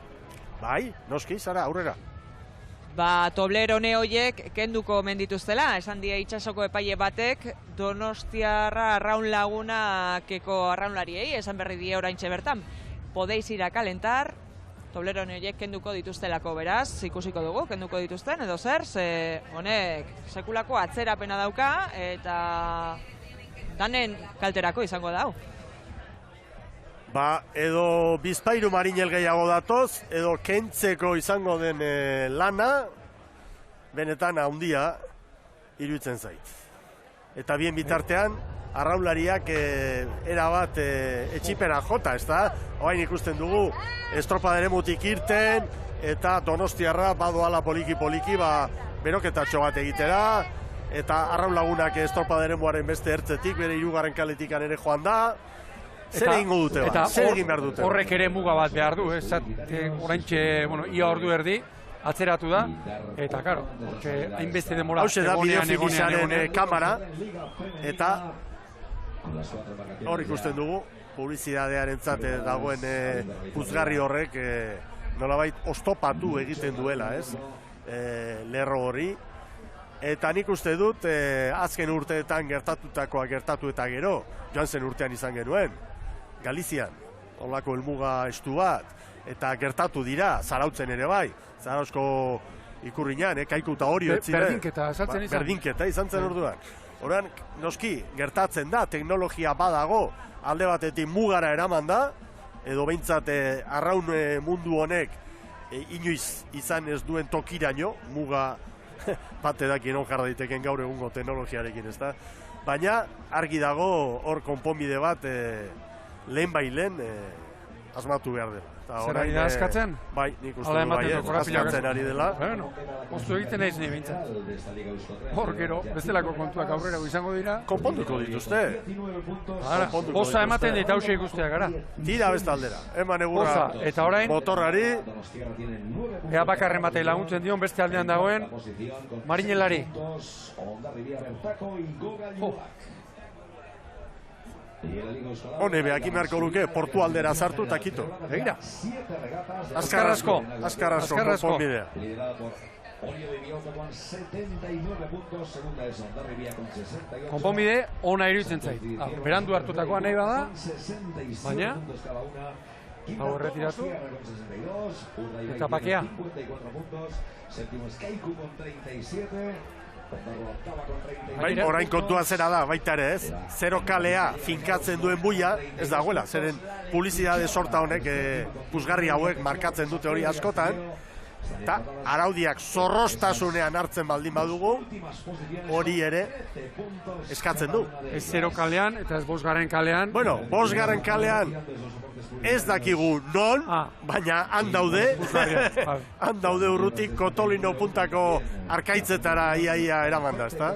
Bai, noski, zara, aurrera. Toblerone horiek kenduko mendituztela, esan die itsasoko epaile batek Donostiarra Arraun Lagunakeko arraunlariei, esan berri die oraintxe bertan. Podéis ir a calentar, Toblerone horiek kenduko dituztelako, beraz, ikusiko dugu, kenduko dituzten, edo zer, honek sekulako atzerapena dauka, eta danen kalterako izango dau. Edo bizpairu marinel gehiago datoz, edo kentzeko izango den lana, benetan handia iruditzen zait. Eta bien bitartean, arraunlariak erabat etxipera jota, ez da? Oain ikusten dugu, estropaderemutik irten, eta Donostiarra badoala poliki-poliki, beroketatxo bat egitera, eta Arraun Lagunak estropaderemuaren beste ertzetik, bere hirugarren kaletikan ere joan da. Zer egingo dute ba? Zer egin behar dute? Horrek ere muga bat behar du, oraintxe, ia ordu erdi, atzeratu da, eta karo, hainbeste demora egonean kamera, eta hor ikusten dugu, publizitatearentzat dagoen puzgarri horrek nolabait oztopatu egiten duela, ez? Lerro hori. Eta nik uste dut, azken urteetan gertatutakoa gertatu eta gero, joan zen urtean izan genuen, Galizian, holako helmuga estu bat, eta gertatu dira, Zarautzen ere bai, Zarauzko ikurriñan, Kaiku eta Orio ez ziren. Berdinketa izan zen orduan. Horan, noski, gertatzen da, teknologia badago, alde batetik mugara eraman da, edo behintzat arraun mundu honek inoiz izan ez duen tokiraino, muga bat edakien on jarra diteken gaur egungo teknologiarekin, ez da? Baina, argi dago hor konponbide bat lehen bai lehen asmatu behar dela. Zer ari da askatzen? Bai, nik uste du bai, askatzen ari dela. Bueno, postu egiten naiz nahi bintzat. Hor gero, bestelako kontuak aurrera izango dira. Konponduko dituzte. Boza ematen dit hause ikustea gara. Tira bestaldera. Eman egurra eta orain motorrari. Ea bakarren batei laguntzen dion, beste aldean dagoen marinelari. Hone behak imarko luke, portu aldera sartu eta kito. Egira. Azkarrasko konponbidea. Konponbide ona iruditzen zait. Berandu hartutakoa nahi bada, baina hau erretiratu eta pakea. Orain kontua zera da, baita ere ez, zero kalea finkatzen duen buia, ez dagoela, zeren publizitate sorta honek, puzgarri hauek markatzen dute hori askotan, eta araudiak zorrostasunean hartzen baldin badugu, hori ere eskatzen du. Ez zero kalean eta ez bosgarren kalean. Bueno, bosgarren kalean ez dakigu non, baina han daude urrutik Kotolino puntako arkaitzetara iaia eraman da, ezta?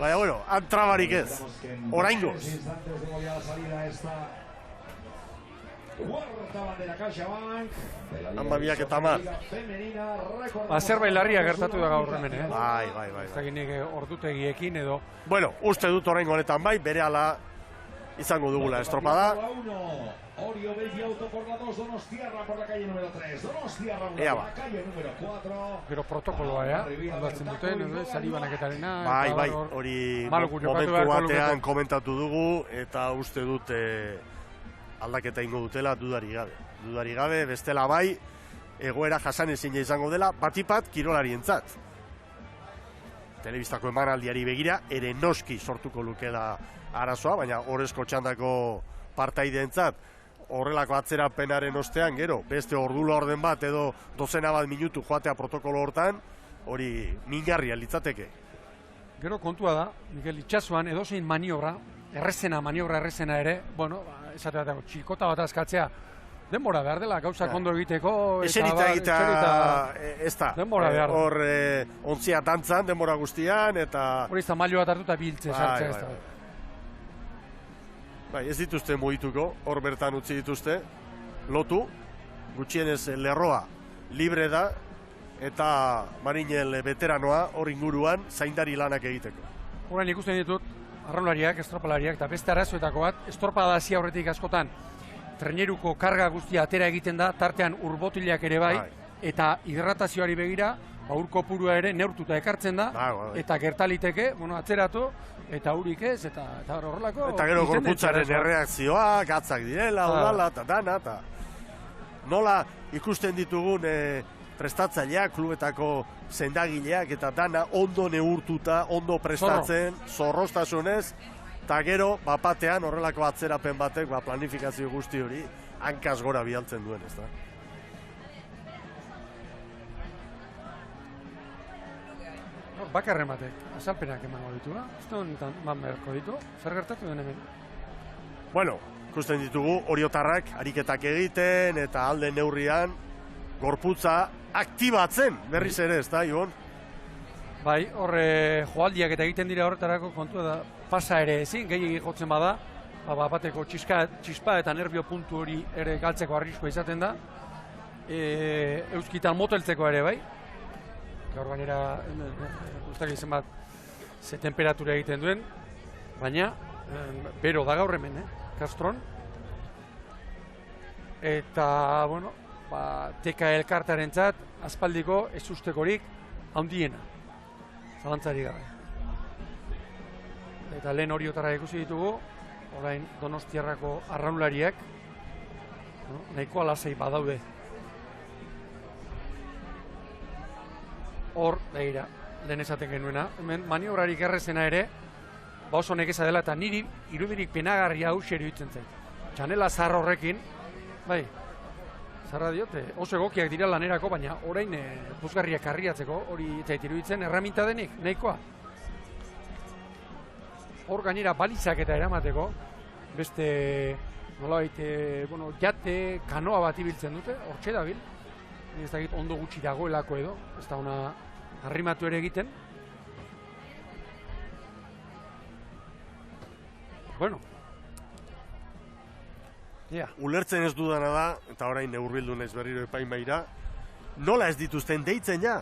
Baina, bueno, han trabarik ez, oraingoz. Amabiak eta mar. Zerbait larria gertatu da gaur hemen, Bai. Ez dakinik ordutegiekin edo. Bueno, uste dut oraingo honetan bai, berehala izango dugula estropada. Orio Belgi auto por la 2, Donostiarra por la calle número 3. Donostiarra por la calle número 4. Gero protokoloa, aldatzen duten, sari banaketarena. Bai, hori momentu batean komentatu dugu, eta uste dut aldaketa ingo dutela dudari gabe, bestela bai, egoera jasan ezin izango dela, batipat kirolarientzat. Telebistako emanaldiari begira, ere noski sortuko lukela arazoa, baina horrezko txandako partaideentzat, horrelako atzerapenaren ostean, gero, beste ordula orden bat edo dozena bat minutu joatea protokolo hortan, hori mingarria litzateke. Gero kontua da, Mikel, itxasuan edozein maniobra errezena ere, bueno, esate bat, txikota bat askatzea, denbora behar dela, gauza kondo egiteko. Eserita egitea ez da. Denbora behar. Hor ontzia dantzan, denbora guztian, eta... Hori ez da mailo bat hartu eta biltze sartzea ez da. Bai, ez dituzte mugituko, hor bertan utzi dituzte, lotu, gutxienez lerroa libre da, eta marinel veteranoa hor inguruan zaindari lanak egiteko. Horain ikusten ditut, arraunlariak, estropalariak, eta beste arazoetako bat, estropada hasi aurretik askotan, treneruko karga guztia atera egiten da, tartean urbotilak ere bai, eta hidratazioari begira, ur kopurua ere neurtuta ekartzen da, eta gertaliteke, atzeratu, eta urik ez, eta horrelako... Eta gero gorputzaren erreakzioa, gatzak direla, udala, eta dana, eta... Nola ikusten ditugun prestatzaileak, klubetako sendagileak, eta dana ondo neurtuta, ondo prestatzen, zorroztasunez, eta gero, bapatean, horrelako atzerapen batek, planifikazio guzti hori, hankaz gora bialtzen duen, ez da? Bakarren batek, azalpenak emango ditu, ez da honetan man beharko ditu, zer gertatu den hemen? Bueno, ikusten ditugu, oriotarrak, ariketak egiten, eta alde neurrian, gorputza aktibatzen, berriz ere, ez da, Ibon? Bai, horre joaldiak eta egiten dira horretarako kontua da, pasa ere ezin, gehiagik jotzen bada, bateko txispa eta nerbio puntu hori ere galtzeko arriskoa izaten da, euskitan moteltzeko ere, bai? Gaur gainera, guztak izan bat, ze temperatura egiten duen, baina, bero da gaur hemen, Castron. Eta, bueno, teka elkartaren txat, aspaldiko ez ustekorik handiena, zalantzari gabe. Eta lehen oriotarra ikusi ditugu, orain Donostiarrako arraunlariak, nahiko alasei badaude. Hor, begira, lehen esaten genuena, hemen maniobrarik errezena ere, oso nekeza dela, eta niri irudirik penagarria hau iruditzen zait. Txanela zahar horrekin, bai, zarra diote, oso egokiak dira lanerako, baina orain puzgarriak karriatzeko, hori zait iruditzen erraminta denik, nahikoa. Hor gainera balizak eta eramateko, beste, nolabait, jate, kanoa bat ibiltzen dute, hortxe dabil, ez dakit ondo gutxi dagoelako edo, ez da ona arrimatu ere egiten. Bueno. Ulertzen ez dudana da, eta orain neurbildu naiz berriro epaimaira, nola ez dituzten deitzen ja?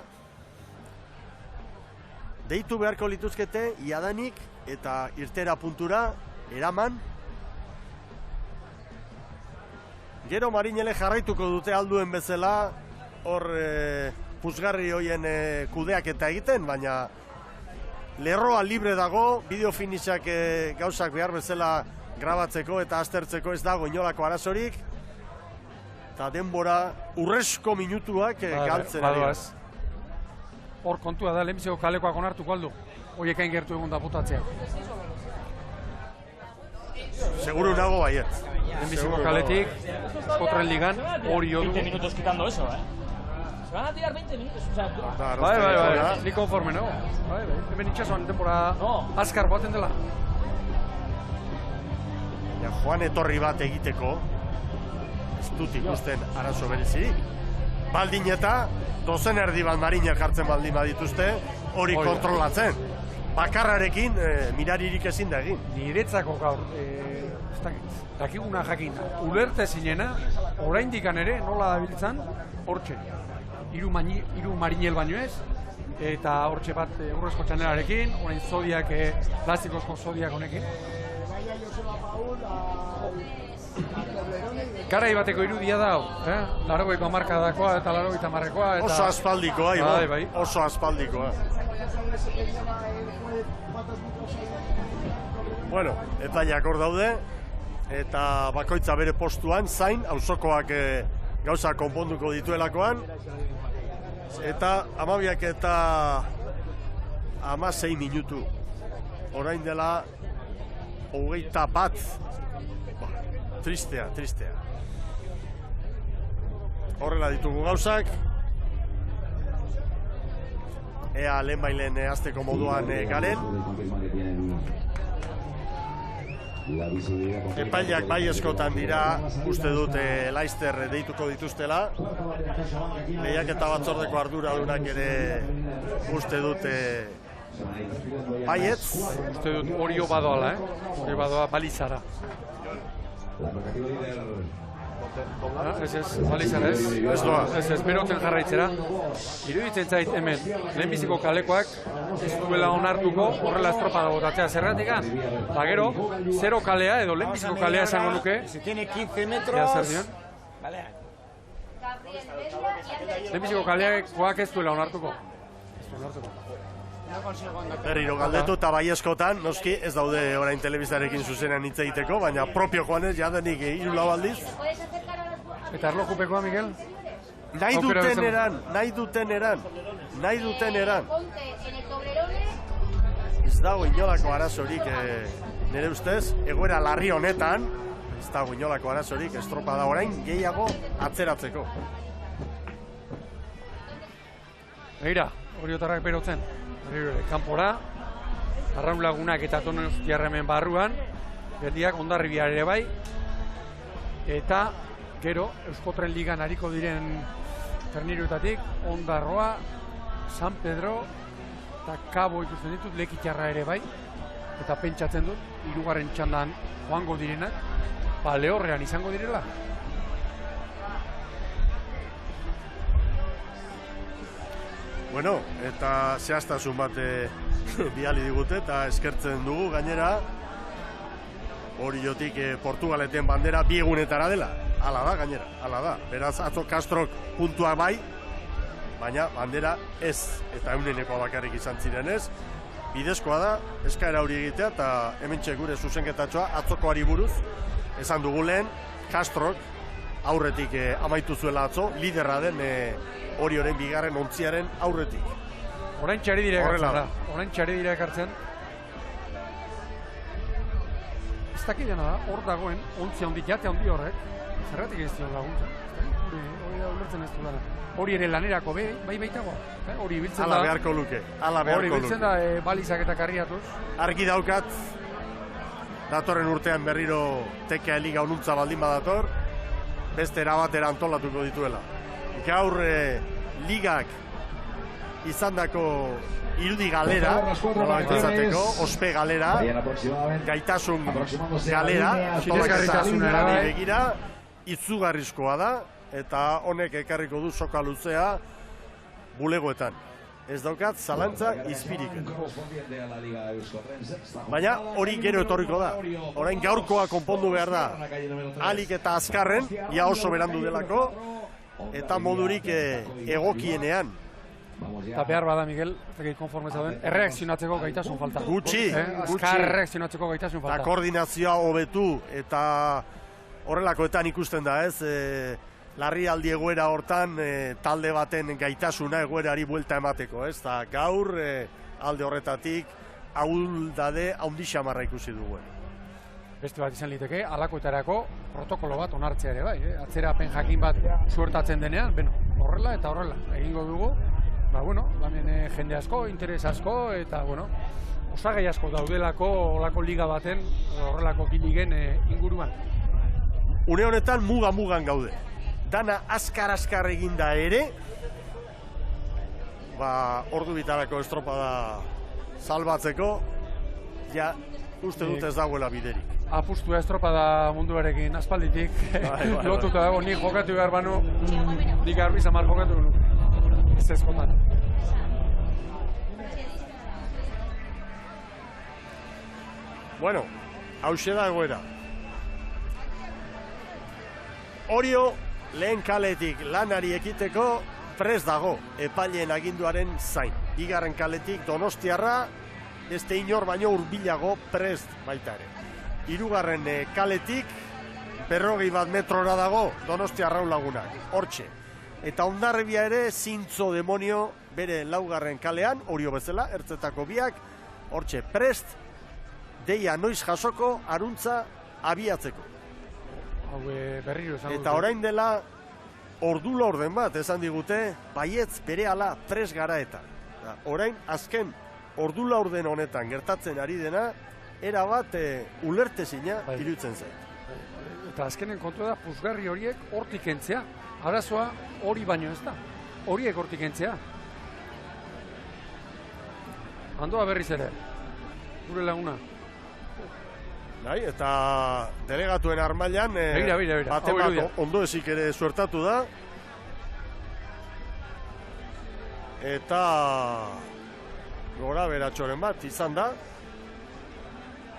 Deitu beharko lituzkete, iadanik, eta irtera puntura, eraman. Gero marinele jarraituko dute alduen bezala, hor puzgarri hoien kudeaketa egiten, baina lerroa libre dago, bideo finishak gauzak behar bezala grabatzeko eta aztertzeko ez dago inolako arazorik, eta denbora urresko minutuak galtzen ari. Hor kontua da, lehenbiziko kalekoak onartuko aldu, horiek hain gertu egun da putatzea. Seguro nago baiet. Lehenbiziko kaletik, Skotren ligan, hori jodu. 20 minutos quitando eso, Se van a tirar 20 minutos, o sea... Bai, ni konforme, no? Bai, hemen itxasuan temporada azkar baten dela. Joan etorri bat egiteko, ez dut ikusten arazo berezirik. Baldin eta, dozen erdi bat marina jartzen baldin badituzte, hori kontrolatzen. Bakarrarekin miraririk ezin da egin. Niretzako gaur, dakiguna jakin, ulerte zinena, oraindikan ere nola dabiltzan, hortxe. Hiru marinel baino ez, eta hortxe bat urrezko txanelarekin, orain zodiak, plastikozko zodiak honekin. Garai bateko irudia da hau, 80ko hamarkadakoa eta 80koa. Oso aspaldikoa, oso aspaldikoa. Bueno, epaiak hor daude, eta bakoitza bere postuan, zain, auzokoak gauza konponduko dituelakoan, eta 12 eta 16 minutu. Orain dela 21. Tristea. Horrela ditugu gauzak. Ea lehenbailen azteko moduan garen. Epaileak bai eskotan dira, uste dut Laster deituko dituztela. Lehiaketa batzordeko arduradunak ere uste dut baietz. Uste dut Orio badoala, Orio badoa balizara. Ez, balizara ez. Ez doa. Ez, berotzen jarraitzera. Iruditzen zait hemen, lehenbiziko kalekoak ez duela onartuko horrela estropada botatzea zerratikan. Ba gero, 0 kalea edo lehenbiziko kalea esango nuke. Si tiene 15 metros... Lehenbiziko kaleakoak ez duela onartuko. Berriro galdetu eta bai eskotan, noski ez daude orain telebistarekin zuzenean hitz egiteko, baina propio Juanez jadenik 3 aldiz. Eta erlojupekoa, Miguel? Nahi duten eran. Ez dago inolako arazorik, nire ustez, egoera larri honetan, ez dago inolako arazorik, estropada orain gehiago atzeratzeko. Egira, Oriotarrak berotzen. Kanpora, Arraun Lagunak eta Donostiarremen barruan, geldiak Hondarribiar ere bai, eta gero Euskotren Ligan ariko diren terniroetatik, Ondarroa, San Pedro eta Kabo ikusten ditut, Lekitxarra ere bai, eta pentsatzen dut, 3. txandan joango direnak, Lehorrean izango direla. Bueno, eta zehaztasun bat bidali digute eta eskertzen dugu gainera Oriotik Portugaleten bandera 2 egunetara dela. Hala da gainera, hala da. Beraz, atzo Castrok puntua bai, baina bandera ez. Eta euneneko bakarrik izan ziren ez. Bidezkoa da, eskaera hori egitea eta hementxe gure zuzenketatxoa atzokoari buruz. Esan dugu lehen, Castrok aurretik amaitu zuela atzo, liderra den Orioren 2. ontziaren aurretik. Orain txari dira ekartzen. Ez dakidena da, hor dagoen, ontzia hondi, jate hondi horrek, zerratik ez zion laguntza. Hori da ulertzen ez du dara. Hori ere lanerako bai baitagoa. Hori biltzen da. Ala beharko luke. Hori biltzen da balizak eta karriatuz. Argi daukat, datorren urtean berriro tekea liga onuntza baldin badator, beste erabatera antolatuko dituela. Gaur ligak izandako irudi galera, ospe galera, gaitasun galera, begira, izugarrizkoa da, eta honek ekarriko du soka luzea bulegoetan. Ez daukat zalantza izpirik. Baina hori gero etorriko da. Orain gaurkoa konpondu behar da. Alik eta azkarren, ia oso berandu delako, eta modurik egokienean. Eta behar bada, Miguel, konforme zauden, erreakzionatzeko gaitasun falta. Gutxi. Azkar erreakzionatzeko gaitasun falta. Eta koordinazioa hobetu, eta horrelakoetan ikusten da, ez? Larrialdi egoera hortan talde baten gaitasuna egoerari buelta emateko, ez? Eta gaur alde horretatik ahuldade haundi xamarra ikusi dugu. Beste bat izan liteke, alakoetarako protokolo bat onartzea ere bai, atzerapen jakin bat suertatzen denean, horrela eta horrela egingo dugu. Hemen jende asko, interes asko, eta osagai asko daudelako olako liga baten, horrelako biligen inguruan. Une honetan mugan gaude. Dana azkar eginda ere, ordu bitarako estropada salbatzeko, ja uste dut ez dagoela biderik. Apustua estropada munduarekin aspalditik lotuta dago, nik jokatu behar banu, nik Garbi Samar jokatu banu. Ez ezkondan. Bueno, hause da egoera. Orio lehen kaletik lanari ekiteko prest dago, epaileen aginduaren zain. 2. kaletik Donostiarra, beste inor baino hurbilago prest baita ere. 3. kaletik 40 metrora dago Donostia Arraun Lagunak, hortxe. Eta Hondarribia ere zintzo demonio bere 4. kalean, Orio bezala, ertzetako biak, hortxe prest, deia noiz jasoko, aruntza abiatzeko. Eta orain dela ordu laurden bat esan digute, baietz berehala prest gara eta. Orain azken ordu laurden honetan gertatzen ari dena, erabat ulertezina iruditzen zait. Eta azkenen kontua da, puzgarri horiek hortik kentzea. Arazoa hori baino ez da. Horiek hortik kentzea. Andoa berriz ere. Gure laguna. Bai, eta delegatuen armailan bate bat ondo ezik ere suertatu da. Eta gora beratxoren bat izan da.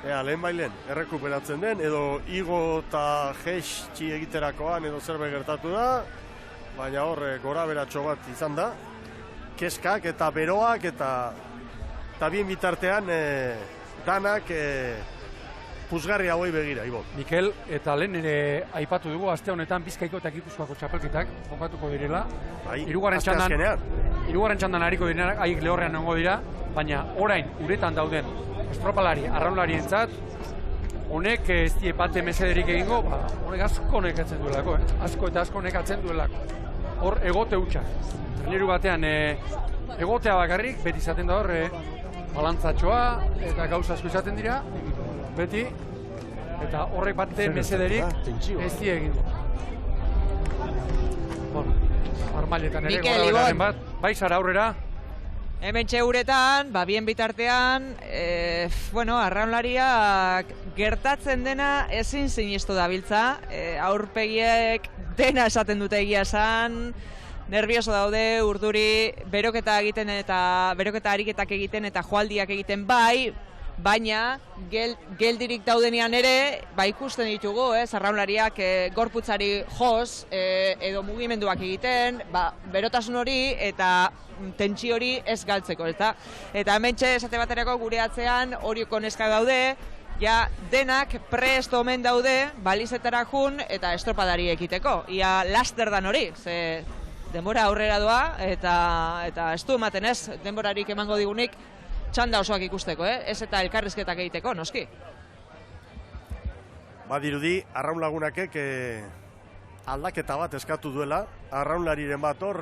Lehen bailen errekuperatzen den, edo igo eta jeitsi egiterakoan edo zerbait gertatu da, baina hor gora beratxo bat izan da. Keskak eta beroak eta bien bitartean danak puzgarri hauei begira, Ibon. Mikel, eta lehen ere aipatu dugu, aste honetan Bizkaiko eta Gipuzkoako txapelketak jokatuko direla. Hirugarren txandan hariko direnak, haiek lehorrean nengo dira, baina orain uretan dauden estropalari, arraunlarientzat, honek ez diepate mesederik egingo, honek asko nekatzen duelako, asko eta asko nekatzen duelako. Hor egote hutsa. Traineru batean egotea bakarrik, beti izaten da hor balantzatxoa eta gauza asko izaten dira, beti, eta horrek bate mesederik ez die egingo. Armailetan ere gora bat, bai zara aurrera. Hemen txeuretan, bien bitartean, arraunlariak gertatzen dena ezin sinistu dabiltza. Aurpegiek dena esaten dute egia esan, nervioso daude, urduri, beroketa egiten eta beroketa ariketak egiten eta joaldiak egiten bai, baina geldirik daudenean ere, ikusten ditugu, arraunlariak gorputzari joz, edo mugimenduak egiten, berotasun hori eta tentsio hori ez galtzeko, eta hementxe esate baterako gure atzean horioko neska daude, ja denak prest omen daude, balizetara jun eta estropadari ekiteko. Ia laster dan hori, ze denbora aurrera doa, eta ez du ematen ez, denborarik emango digunik, txanda osoak ikusteko, ez eta elkarrizketak egiteko, noski. Badirudi, arraun lagunakek aldaketa bat eskatu duela, arraunlariren bat hor,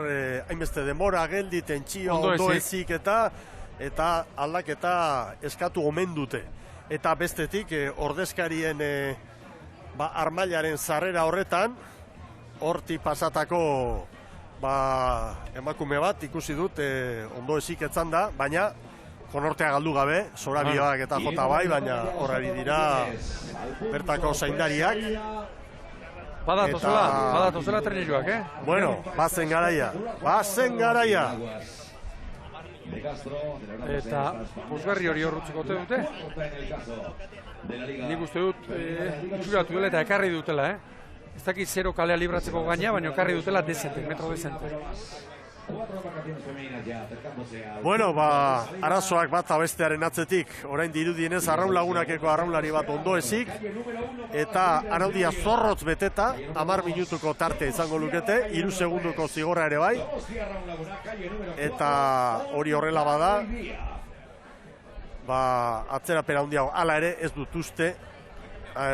hainbeste denbora geldi, tentsio, ondo ezik eta aldaketa eskatu omen dute. Eta bestetik, ordezkarien armailaren sarrera horretan, hortik pasatako emakume bat ikusi dut ondo ezik etzan da, baina konortea galdu gabe, Zorabioak eta jota bai, baina horari dira bertako zaindariak. Badatozela treniruak, Bueno, bazen garaia. Eta puzgarri hori horrutziko dute? Nik uste dut, itxuratu dela eta ekarri dutela, Ez dakit zero kalea libratzeko gaina, baina ekarri dutela metro dezente. Bueno, arazoak bat abestearen atzetik, orain dirudienez arraun lagunakeko arraunlari bat ondo ezik, eta araudia zorrotz beteta, 10 minutuko tarte izango lukete, 3 segunduko zigorra ere bai, eta hori horrela bada, atzerapena handia hala ere ez dut uste,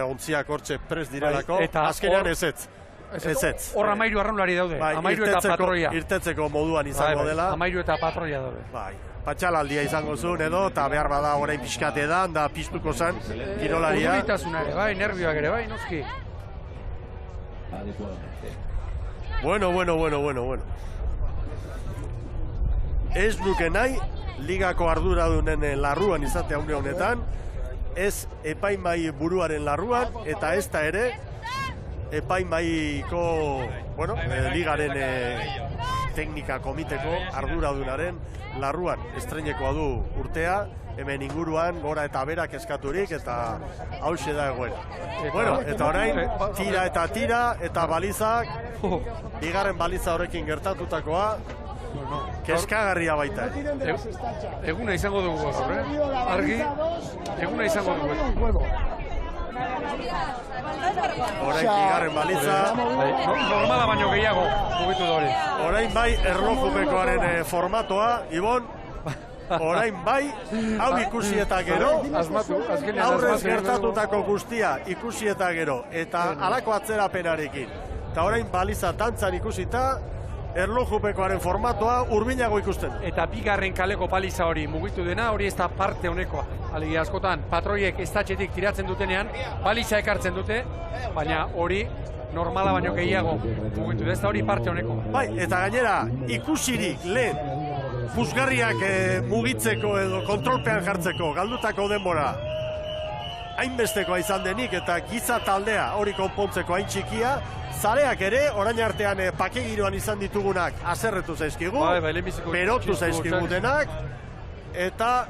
ontziak hortxe prest direlako, azkenean ezetz. Hor 13 arraunlari daude, 13 eta patroia. Irtetzeko moduan izango dela. 13 eta patroia daude. Patxalaldia izango zuen edo, eta behar bada orain pixkate da, da piztuko zen, kirolaria. Urduritasuna ere bai, nervioak ere bai, noski. Bueno. Ez nuke nahi, ligako arduradunen larruan izatea une honetan, ez epaimai buruaren larruan, eta ez da ere, epaimaiko, ligaren teknika komiteko arduradunaren larruan estreinekoa du urtea, hemen inguruan gora eta berak eskaturik eta hauxe da egoera. Eta orain, tira eta balizak, bigarren baliza horrekin gertatutakoa, keskagarria baita. Eguna izango dugu, argi, eguna izango dugu. Orain bigarren baliza. Normala baino gehiago mugitu da hori. Orain bai erlojupekoaren formatoa, Ibon. Orain bai, hau ikusi eta gero. Aurrez gertatutako guztia ikusi eta gero. Eta halako atzerapenarekin. Eta orain baliza dantzan ikusita, erlojupekoaren formatoa hurbilago ikusten. Eta bigarren kaleko paliza hori mugitu dena, hori ez da parte honekoa. Alegia askotan, patroiek estatxetik tiratzen dutenean, paliza ekartzen dute, baina hori normala baino gehiago mugitu da, ez da hori parte honekoa. Bai, eta gainera, ikusirik lehen, puzgarriak mugitzeko edo kontrolpean jartzeko, galdutako denbora, hainbestekoa izan denik eta giza taldea hori konpontzeko hain txikia, zaleak ere, orain artean pakegiroan izan ditugunak aserretu zaizkigu, berotu zaizkigu denak, eta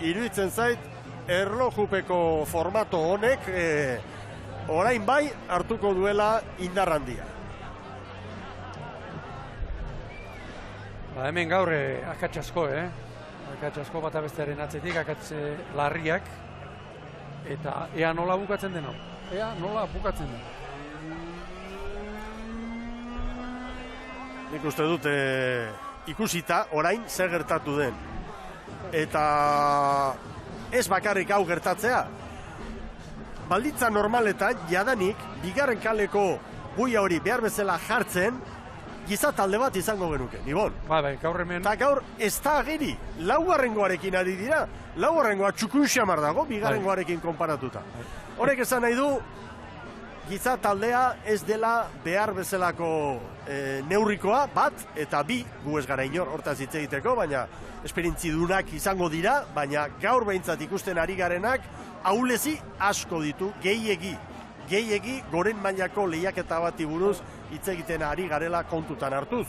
iruditzen zait, erlojupeko formato honek orain bai hartuko duela indar handia. Hemen gaur akats asko, akats asko bata bestearen atzetik, akats larriak, eta ea nola bukatzen dena. Ea nola bukatzen dena. Nik uste dut ikusita orain zer gertatu den. Eta ez bakarrik hau gertatzea. Balditza normaletan jadanik bigarren kaleko buia hori behar bezala jartzen giza talde bat izango genuke, Ibon. Bai, gaur hemen. Eta gaur ez da ageri, laugarrengoarekin ari dira, laugarrengoa txukun xamar dago, bigarrengoarekin konparatuta. Horrek esan nahi du, giza taldea ez dela behar bezalako neurrikoa, bat, eta bi, gu ez gara inor, hortaz hitz egiteko, baina esperientzidunak izango dira, baina gaur behintzat ikusten ari garenak, ahulezi asko ditu, gehiegi goren mailako lehiaketa bati buruz hitz egiten ari garela kontutan hartuz.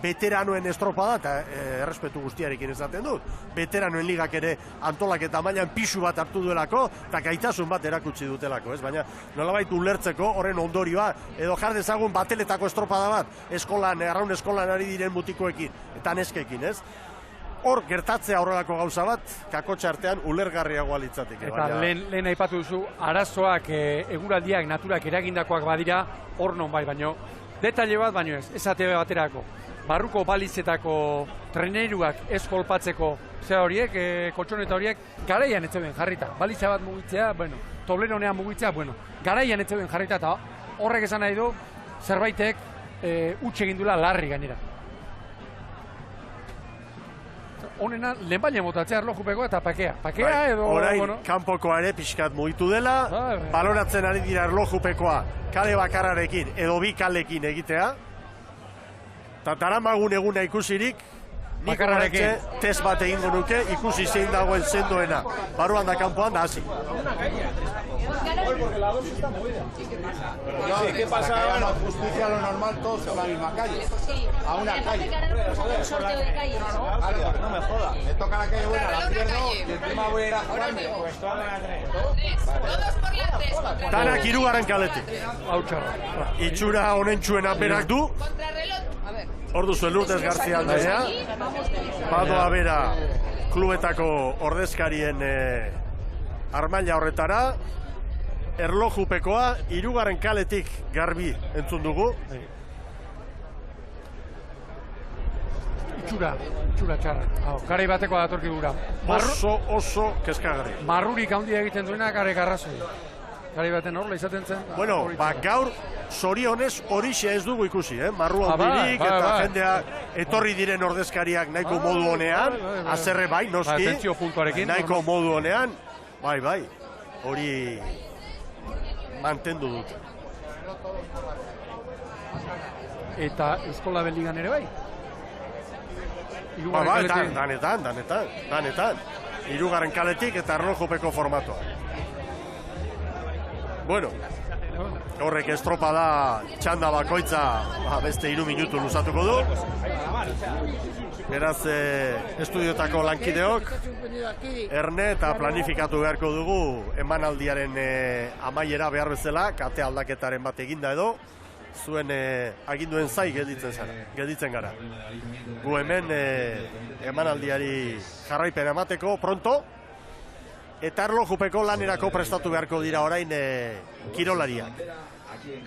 Veteranoen estropada, eta errespetu guztiarekin esaten dut, veteranoen ligak ere antolaketa mailan pisu bat hartu duelako, eta gaitasun bat erakutsi dutelako, ez? Baina nolabait ulertzeko horren ondorioa, edo jar dezagun bateletako estropada bat, eskolan, arraun eskolan ari diren mutikoekin, eta neskekin, ez? Hor gertatzea horrelako gauza bat, kakotxa artean ulergarriagoa litzateke. Eta lehen aipatu duzu, arazoak, eguraldiak, naturak eragindakoak badira, hor non bai, baino, detaile bat baino ez, esate baterako. Barruko balizetako treneruak ez kolpatzeko zea horiek, koltsoneta horiek, garaian ez zeuden jarrita. Baliza bat mugitzea, bueno, tobleronean mugitzea, bueno, garaian ez zeuden jarrita, eta horrek esan nahi du, zerbaitek huts egin duela larri gainera. Honena, lehen baina motatzea erlojupekoa eta pakea. Pakea edo... Orain, kanpokoa ere pixkat mugitu dela, baloratzen ari dira erlojupekoa kale bakarrarekin edo bi kalekin egitea. Eta daramagun eguna ikusirik, nik horretxe test bat egingo nuke, ikusi zein dagoen sendoena. Baruan da kanpoan da hasi. ¿Qué pasa ahora? Justicia lo normal, todos en la misma calle. A una calle. No me jodas. Me toca la calle buena, la pierdo y encima voy a ir a jugarme. Pues todas las tres. Todos por la 3. Danak hirugarren kaletik. Itxura honentsuena berak du. Ordu zuen Lourdes García Andrea. Badoa bera klubetako ordezkarien armaila horretara. Erlojupekoa, hirugarren kaletik garbi entzun dugu. Itxura txarra. Garai bateko datorki gura. Oso kezkagarri. Marrurik handia egiten duena gare garrazoi. Garai baten horla izaten zen. Bueno, gaur zorionez horixe ez dugu ikusi, marru handirik eta jendea etorri diren ordezkariak nahiko modu honean, azerre bai, noski, nahiko modu honean, bai, hori mantendu dute. Eta Eskola Beligan ere bai? Danetan. Hirugarren kaletik eta erlojupeko formatoa. Bueno, horrek estropada txanda bakoitza beste 3 minutu luzatuko du. Beraz, estudiotako lankideok, erne eta planifikatu beharko dugu emanaldiaren amaiera behar bezala, kate aldaketaren bat eginda edo, zuen aginduen zai gelditzen gara. Gu hemen emanaldiari jarraipen emateko pronto, eta erlojupeko lanerako prestatu beharko dira orain kirolariak.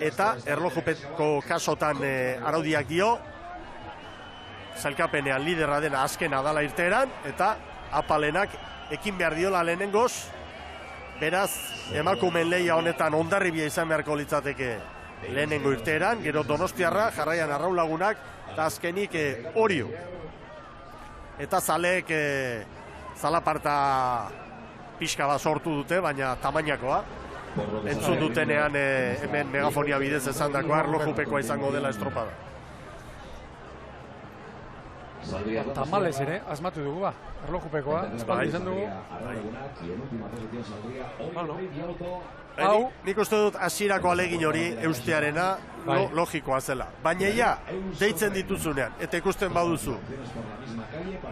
Eta erlojupeko kasotan araudiak dio, zailkapenean liderra dena azkena dala irteeran, eta apalenak ekin behar diola lehenengoz, beraz, emakumen lehia honetan ondarribia izan beharko litzateke lehenengo irteeran, gero Donostiarra, jarraian Arraun Lagunak, eta azkenik Orio. Eta zaleek zalaparta pixka bat sortu dute, baina tamainakoa. Entzun dutenean hemen megafonia bidez esandakoa erlojupekoa izango dela estropada. Tamalez ere, asmatu dugu ba, erlojupekoa, espaldi izan dugu. Nik uste dut hasierako alegin hori eustearena logikoa zela. Baina ja, deitzen dituzunean, eta ikusten baduzu,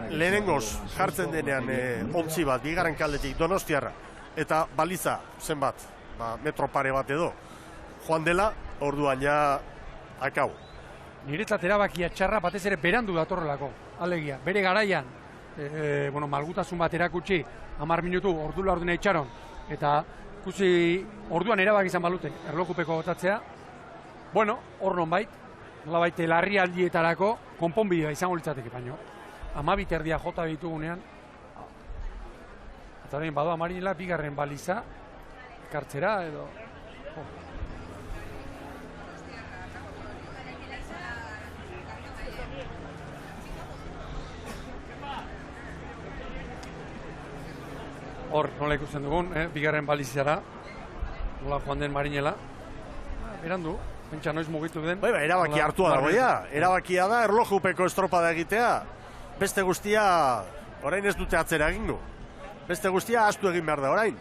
lehenengoz jartzen denean ontzi bat, bigarren kaldetik Donostiarra, eta baliza zenbat, metro pare bat edo, joan dela, orduan ja akau. Niretzat erabakia txarra batez ere berandu datorrelako, alegia. Bere garaian, malgutasun bat erakutsi, 10 minutu, ordula ordena itxaron, eta ikusi orduan erabaki izan balute, erlojupeko botatzea. Bueno, hor nonbait, nolabait larrialdietarako konponbidea izango litzateke baino. 12 erdia jota ditugunean, eta orain badoa Marinela, bigarren baliza, kartzera edo... Hor, nola ikusten dugun, bigarren balizara, nola joan den Marinela. Berandu, pentsa noiz mugitu den. Bai, erabaki hartua dago ja. Erabakia da erlojupeko estropada egitea. Beste guztia, orain ez dute atzera egingo. Beste guztia astu egin behar da orain.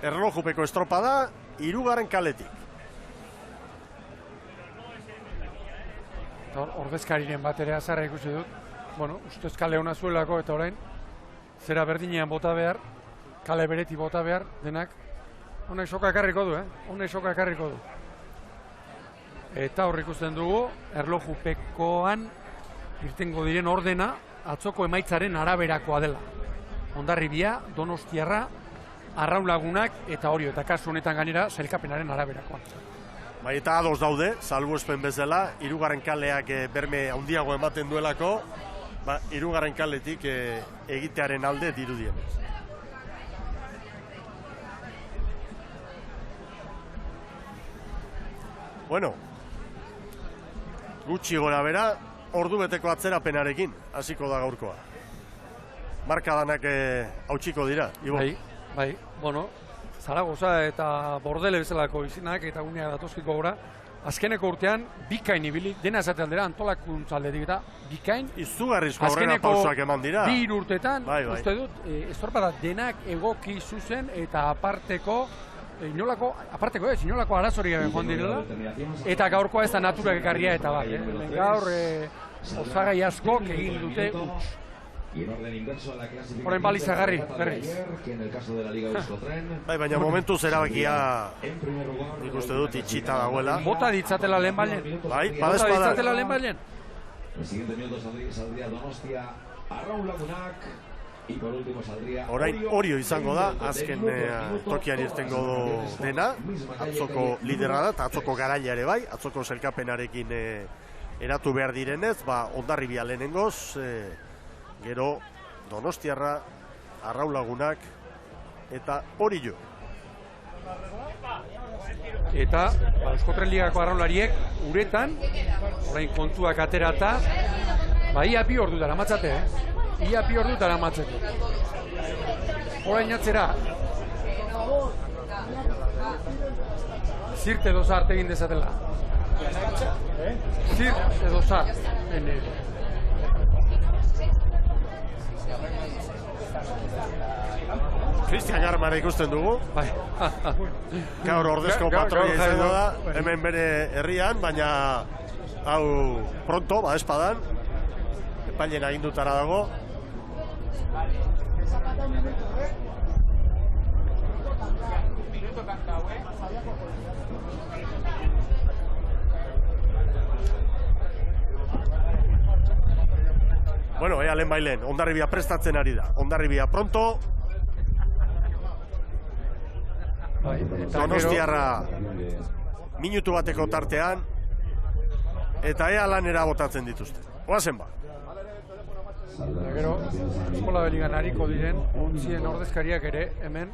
Erlojupeko estropada, 3. kaletik. Ordezkariren bat ere azarra ikusi dut. Bueno, ustez kale hona zuelako eta orain, zera berdinean bota behar, kale bereti bota behar, denak, honek soka ekarriko du, honek soka ekarriko du. Eta hor ikusten dugu, erlojupekoan irtengo diren ordena, atzoko emaitzaren araberakoa dela. Hondarribia, Donostiarra, Arraunlagunak eta Orio, eta kasu honetan gainera, sailkapenaren araberakoa. Bai, eta ados daude, salbuespen bezala, 3. kaleak berme handiago ematen duelako, 3. kaletik egitearen alde dirudien. Bueno, gutxi gora bera, ordu beteko atzerapenarekin hasiko da gaurkoa. Markadanak hautsiko dira, Ibo. Bai, bueno, Zaragoza eta Bordele bezalako izinak eta unea datozkiko gora. Azkeneko urtean, bikain ibili, dena esate aldera antolakuntzaldetik eta bikain. Izugarrizko aurrera pausak eman dira. 2 urtetan, uste dut, estorpada denak egoki zuzen eta aparteko, inolako arazori gabe joan direla, eta gaurkoa ez da naturak ekarria eta bat. Gaur, osagai asko egin dute huts. Horen balizagarri, berriz. Bai, baina momentuz erabakia ikuste dut itxita dagoela. Bota ditzatela lehen balen. Bai, bota ditzatela lehen balen. Orain Orio izango da, azken tokian irtengo dena, atzoko lidera da, eta atzoko garaia ere bai, atzoko sailkapenarekin eratu behar direnez, Hondarribia lehenengoz, gero Donostiarra, Arraunlagunak eta Orio. Eta Euskotren Ligako arraunlariek uretan, orain kontuak aterata, ia 2 ordu dara matzate, Ia 2 ordu dara matzate. Orain atzera, zirt edo zart egin dezatela. Zirt edo zart. Cristian Garmara ikusten dugu. Gaur ordezko patroia izango da, hemen bere herrian, baina hau pronto, espadan, epailen agindutara dago. Bueno, lehen bailen, Hondarribia prestatzen ari da. Hondarribia pronto. Donostiarra minutu bateko tartean. Eta lanera botatzen dituzte. Oazen ba. Gero, eskola beligan hariko diren, ontzien ordezkariak ere, hemen,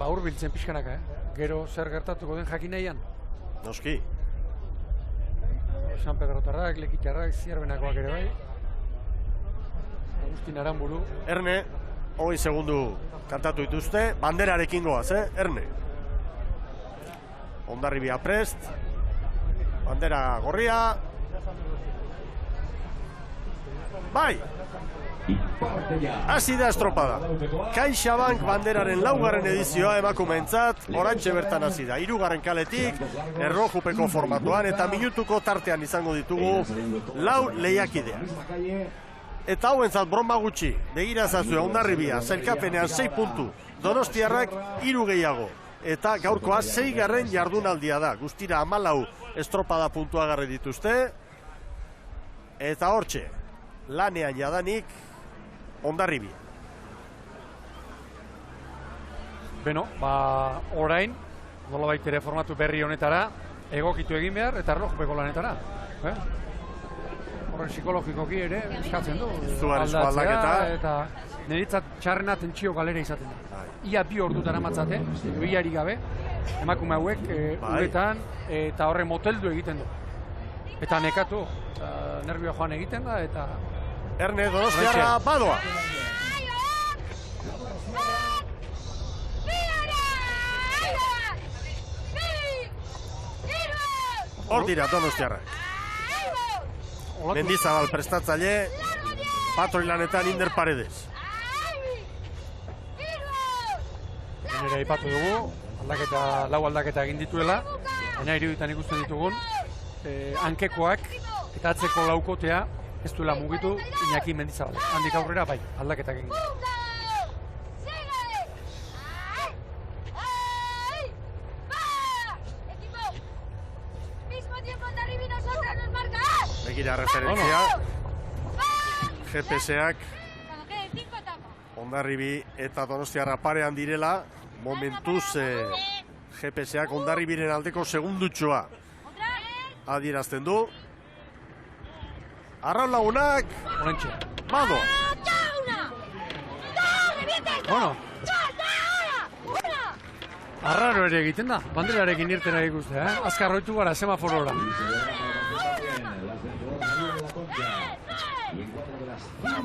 hurbiltzen pixkanaka, Gero, zer gertatuko den jakin nahian? Noski. San Pedrotarrak, Lekitarrak, Zierbenakoak ere bai. Agustin Aranburu. Erne, 20 segundu kantatu dituzte, banderarekin goaz, Erne. Hondarribia prest, bandera gorria. Bai! Hasi da estropada. CaixaBank banderaren laugarren edizioa emakumeentzat, orantxe bertan hasi da. 3. kaletik, erlojupeko formatuan eta minutuko tartean izango ditugu 4 lehiakideak. Eta hauentzat broma gutxi, begira zazue Hondarribia, zailkapenean 6 puntu, Donostiarrak 3 gehiago. Eta gaurkoa 6. jardunaldia da. Guztira 14 estropada puntuagarri dituzte. Eta hortxe, lanean jadanik Hondarribia. Beno, orain, nolabait ere formatu berri honetara, egokitu egin behar eta erlojupeko lanetara. Horren psikologikoki ere eskatzen du. Zugarrizko aldaketa. Eta niritzat txarrena tentsio galera izaten da. Ia 2 ordutara matzate, iari gabe, emakume hauek uretan eta horre moteldu egiten du. Eta nekatu, nervioa joan egiten da, eta... Erne, Donostiarra badoa. Hor dira Donostiarrak. Mendizabal prestatzaile, patroilanetan Inder Paredes. Nire aipatu dugu, lau aldaketa egin dituela, baina iruditan ikusten ditugun, hankekoak eta atzeko laukotea ez duela mugitu Iñaki Mendizabal. Handik aurrera bai, aldaketak egin. Begira referentzia, GPS-ak Hondarribi eta Donostiarra parean direla, momentuz GPS-ak Hondarribiren aldeko segundutxoa adierazten du. Arraun lagunak, badoa. Bueno, arraro ere egiten da, banderarekin irtera ikuste, azkar roitu gara semaforora.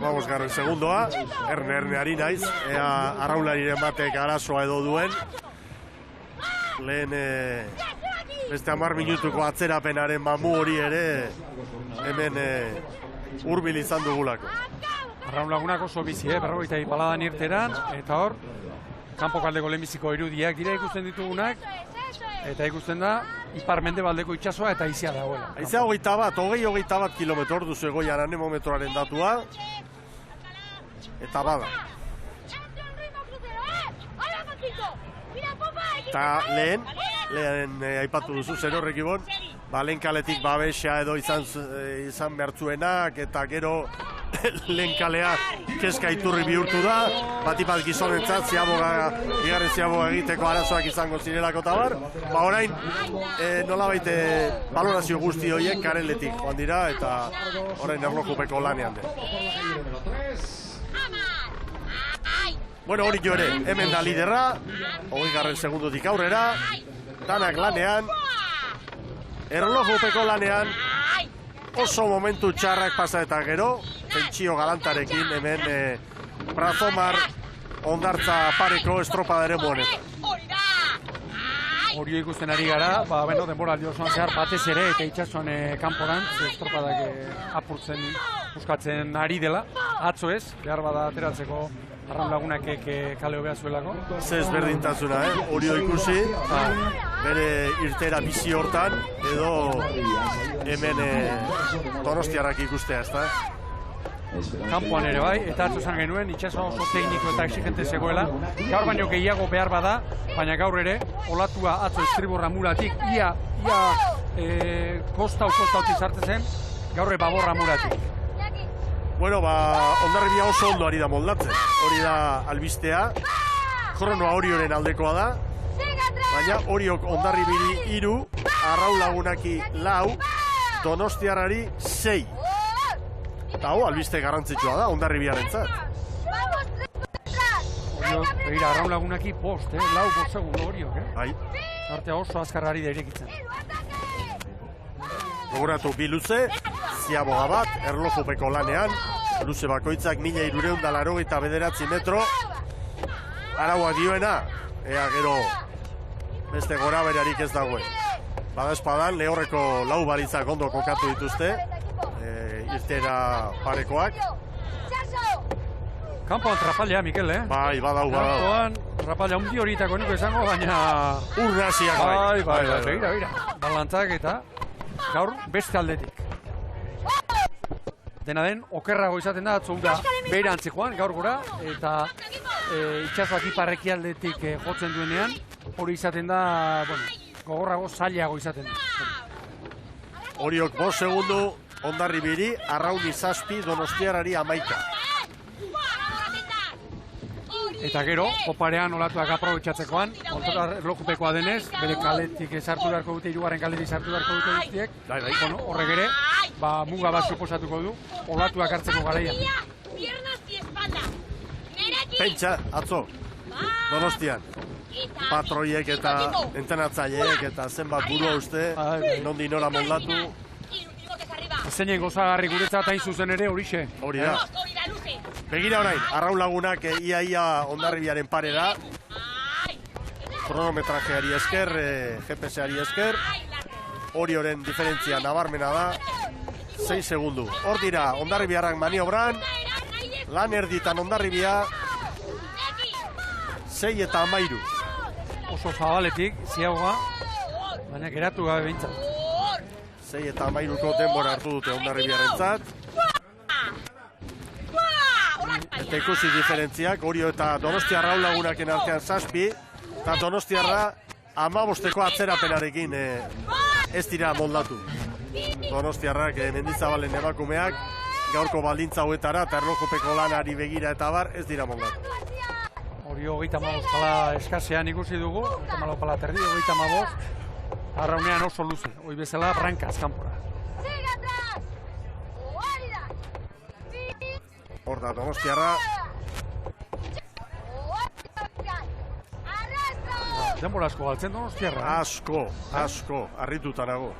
Vamos garren segundoa, erne ari naiz, ea arraunlariren batek arazoa edo duen. Lehen beste 10 minutuko atzerapenaren mamu hori ere hemen hurbil izan dugulako. Arraun lagunak oso bizi, berrogeita baladan irteran, eta hor, kanpokaldeko lehenbiziko irudiak dira ikusten ditugunak, eta ikusten da, ipar-mendebaldeko itsasoa eta haizea dagoela. Haizea 21 kilometro duzu egoian anemometroaren datua, eta bada. Eta lehen aipatu duzu, zer horrek ibon, lehen kaletik babesa edo izan behartzuenak, eta gero lehen kalea kezka iturri bihurtu da, batipat gizonentzat bigarren ziaboga egiteko arazoak izango zirelako eta bar, orain nolabait balorazio guzti horiek kareletik joan dira, eta orain erlojupeko lanean den. Bueno, hori jo ere, hemen da liderra, 20 segundutik aurrera, danak lanean, erlojupeko lanean, oso momentu txarrak pasa eta gero, tentsio galantarekin hemen Brazomar ondartza pareko estropadaren honetan. Hori ikusten ari gara, denboraldi osoan zehar batez ere eta itxasuan kanporantz estropadak apurtzen buskatzen ari dela, atzo ez, behar bada ateratzeko arraun lagunak kale hobea zuelako. Zez berdintasuna, hori ikusi, bere irtera bizi hortan, edo hemen Donostiarrak ikustea, ez da? Kanpoan ere bai, eta atzo esan genuen, itxasoa oso tekniko eta exigente zegoela. Gaur baino gehiago behar bada, baina gaur ere, olatua atzo estriborra muratik, ia kostautik sartzen zen, gaur baborra muratik. Bueno, Hondarribia oso ondo ari da moldatzen. Hori da albistea. Kronoa Orioren aldekoa da. Baina Oriok Hondarribiri 3, Arraun Lagunaki 4, Donostiarrari 6. Eta albiste garrantzitsua da Hondarribiarentzat. Begira, Arraun Lagunaki 5, 4 segundo Oriok, Bai. Artea oso azkarrari da irekitzen. Gogoratu bi luze, ziaboga bat, erlojupeko lanean, luze bakoitzak 1389 metro, araua dioena, ea gero beste gora berarik ez dagoen. Bada espadan, lehorreko lau balitzak ondo kokatu dituzte, irtera parekoak. Kampoan trapalea, Mikel, Bai, badau. Kampoan trapalea hundi horietako nuke esango, baina... Urnasiak bai. Begira. Balantzak eta gaur beste aldetik. Dena den, okerrago izaten da, atzouda beherantzi joan, gaur gora, eta itxasoak iparreki aldetik jotzen duenean, hori izaten da, gogorrago, zailago izaten da. Oriok 5 segundu, Hondarribiri, Arrauni 7, Donostiarari 11. Eta gero, oparean olatuak aprobetxatzekoan, erlojupekoa denez, bere kaletik sartu beharko dute, hirugarren kaletik sartu beharko dute guztiek. Bueno, horrek ere, muga bat suposatuko du, olatuak hartzeko garaian. Pentsa, atzo, Donostian, patroiek eta entrenatzaileek eta zenbat burua uste, nondi nora moldatu. Zeinen gozagarri guretzat hain zuzen ere horixe. Hori da. Begira orain, Arraun Lagunak ia Hondarribiaren pare da. Kronometrajeari esker, GPS-ari esker. Orioren diferentzia nabarmena da. 6 segundu. Hor dira, Hondarribiarrak maniobran. Lan erditan Hondarribia. 6 eta 13. Oso zabaletik, ziagoa. Baina geratu gabe behintzat. 6 eta 13ko denbora hartu dute Hondarribiarentzat. Eta ikusi diferentziak, Orio eta Donostia Arraun Lagunaken artean 7, eta Donostiarra 15ko atzerapenarekin ez dira moldatu. Donostiarrak Mendizabalen emakumeak gaurko baldintza hauetara eta erlojupeko lanari begira eta bar ez dira moldatu. Orio 35 pala eskasean ikusi dugu, 34 pala terdi, 35, Arraunean oso luze, hoi bezala brankaz kanpora. Hor da, Donostiarra. Denbora asko galtzen Donostiarra. Asko, harrituta nago.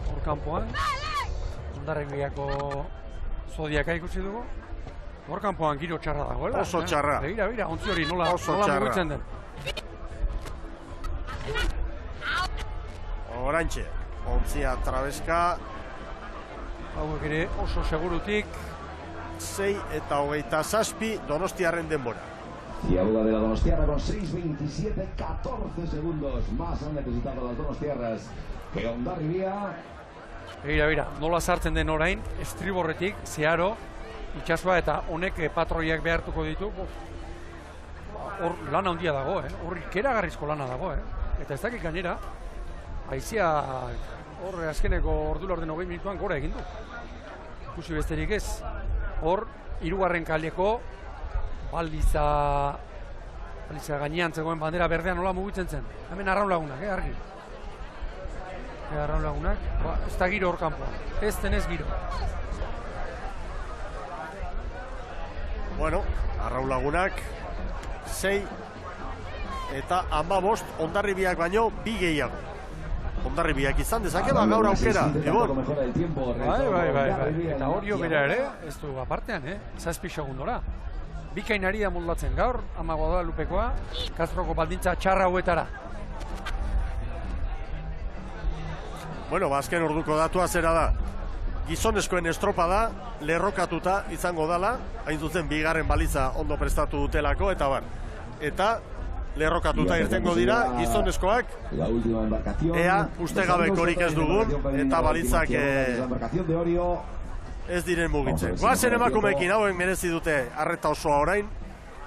Hor kanpoan, Hondarribiako zodiaka ikusi dugu. Hor kanpoan giro txarra dagoela. Oso txarra. Begira, ontzi hori nola mugitzen den. Orantxe, ontzia trabeska. Hauek ere oso segurutik. 6 eta 27 Donostiarren denbora. Ciaboga de la Donostiarra con 6:27, 14 segundos más han necesitado las Donostiarras que Hondarribia. Begira, nola sartzen den orain, estriborretik, zeharo, itxasoa eta honek patroiak behartuko ditu. Hor lana handia dago, hor ikeragarrizko lana dago, eta ez dakik gainera, haizia hor azkeneko ordu laurden 20 minutuan gora egin du. Ikusi besterik ez, hor, 3. kaleko baliza gainean zegoen bandera berdean nola mugitzen zen. Hemen Arraun Lagunak, argi. Arraun Lagunak, ez da giro hor kanpoan, ez denez giro. Bueno, Arraun Lagunak 6 eta 15 Hondarribiak baino 2 gehiago. Hondarribiak izan dezake gaur aukera, Ibor. Bai. Eta Orio bera ere, ez du apartean, 7 segundora. Bikainari da moldatzen gaur, amagoa da lupekoa, Kastroko baldintza txarra hauetara. Bueno, azken orduko datua zera da. Gizonezkoen estropada lerrokatuta izango dala, hain zuzen 2. baliza ondo prestatu dutelako, eta bar. Eta lerrokatuta irtengo dira, gizonezkoak, ea ustegabekorik ez dugun, eta balitzak ez diren mugitzen. Goazen emakumeekin hauen merezi dute arreta osoa orain,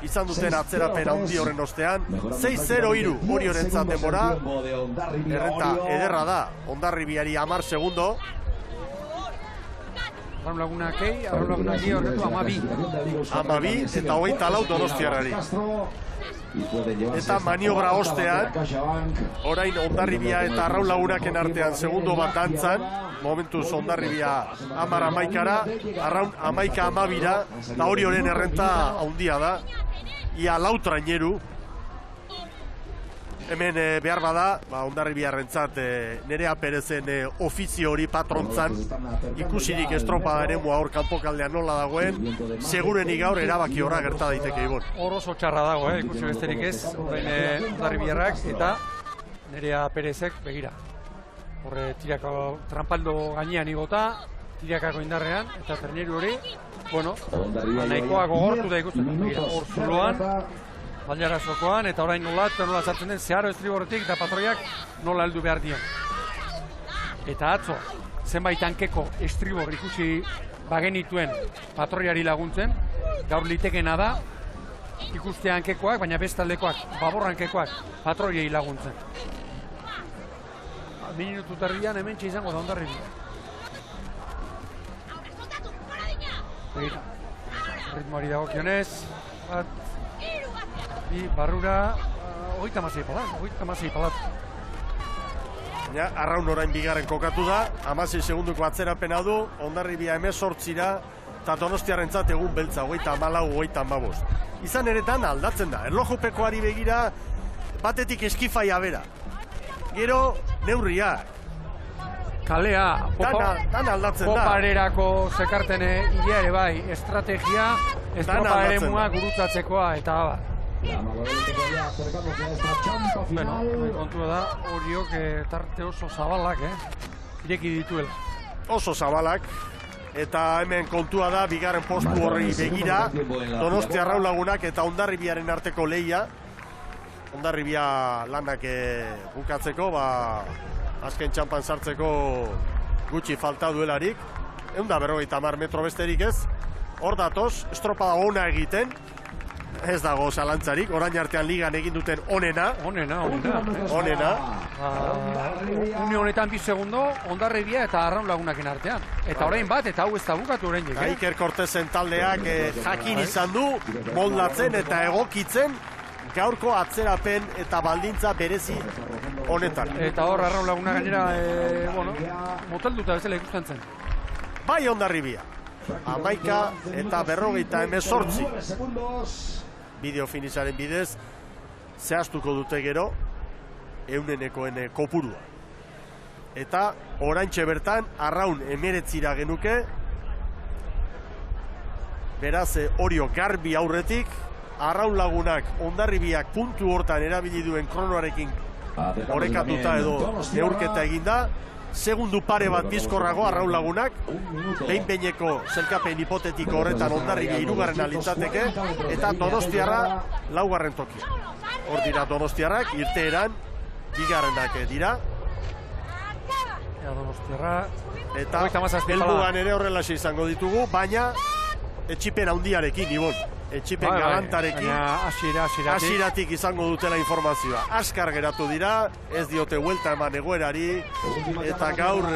izan duten atzerapena handi horren ostean, 6-0-3 Oriorentzat denbora, errenta ederra da, Hondarribiari 10 segundo. Arraun Lagunakei horretu 12 eta 24 Donostiarrari. Eta maniobra ostean, orain Hondarribia eta Arraun Lagunaken artean segundo bat dantzan, momentuz Hondarribia 10-11-ara, Arraun 11-12-ra, eta Orioren errenta handia da, ia 4 traineru, hemen behar bada, Hondarribiarrentzat Nerea Perezen ofizio hori patrontzan ikusirik estropada eremua hor kanpokaldean nola dagoen, segurenik gaur erabaki horra gerta daiteke Ibon. Hor oso txarra dago, ikusi besterik ez, orain Hondarribiarrak eta Nerea Perezek begira. Horre tirako trampaldo gainean igota, tirakako indarrean, eta terneru hori, bueno, nahikoa gogortu da ikusten. Begira, hor zuloan, Baldarazokoan, eta orain nola sartzen den zeharo estriborretik eta patroiak nola heldu behar dion. Eta atzo, zenbait hankeko estribor ikusi bagenituen patroiari laguntzen, gaur litekena da, ikustea hankekoak, baina bestaldekoak, babor hankekoak, patroiei laguntzen. Minutu terdian hemen izango da Hondarribia. Ritmoari dagokionez, bat, bi, barrura, 36 palat. Arraun orain bigarren kokatu da, 16 segunduko atzerapena du, Hondarribia 18ra, eta Donostiarrentzat egun beltza, 34-35. Izan eretan aldatzen da, erlojupekoari begira, batetik eskifaia bera. Gero, neurriak. Kalea, dan aldatzen da. Poparerako zekartene hilea ere bai, estrategia, estropa eremua gurutzatzekoa, eta abar. Bueno, kontua da, horiok tarte oso zabalak, ireki dituela. Oso zabalak, eta hemen kontua da, bigarren postu horri begira, Donostia Arraunlagunak eta Hondarribiaren arteko lehia. Hondarribia lanak bukatzeko, azken txampan sartzeko gutxi falta duelarik. 150 metro besterik ez. Hor datoz, estropada ona egiten. Ez dago zalantzarik, orain artean ligan egin duten onena. Onena. Une honetan 2 segundo, Hondarribia eta Arraunlagunaken artean. Eta orain bat, eta hau ez da bukatu oraindik. Iker Cortezen taldeak jakin izan du, moldatzen eta egokitzen gaurko atzerapen eta baldintza berezi honetan. Eta hor Arraunlaguna gainera, motelduta bezala ikusten zen. Bai Hondarribia. 11 eta 58. Bideo finizaren bidez, zehaztuko dute gero, eunenekoen kopurua. Eta oraintxe bertan, Arraun 19ra genuke, beraz Orio garbi aurretik, Arraunlagunak Hondarribiak puntu hortan erabili duen kronoarekin orekatuta edo neurketa eginda, segundu pare bat bizkorrago Arraunlagunak, behin-behineko zelkapen hipotetiko horretan Hondarribia 3. litzateke, eta Donostiarra 4. tokia. Hor dira Donostiarrak, irteeran, 2. dira. Donostiarra, eta helmugan ere horrelaxe izango ditugu, baina etxipen handiarekin, Ibon. Etxipen galantarekin, hasiratik izango dutela informazioa. Askar geratu dira, ez diote huelta eman egoerari, eta gaur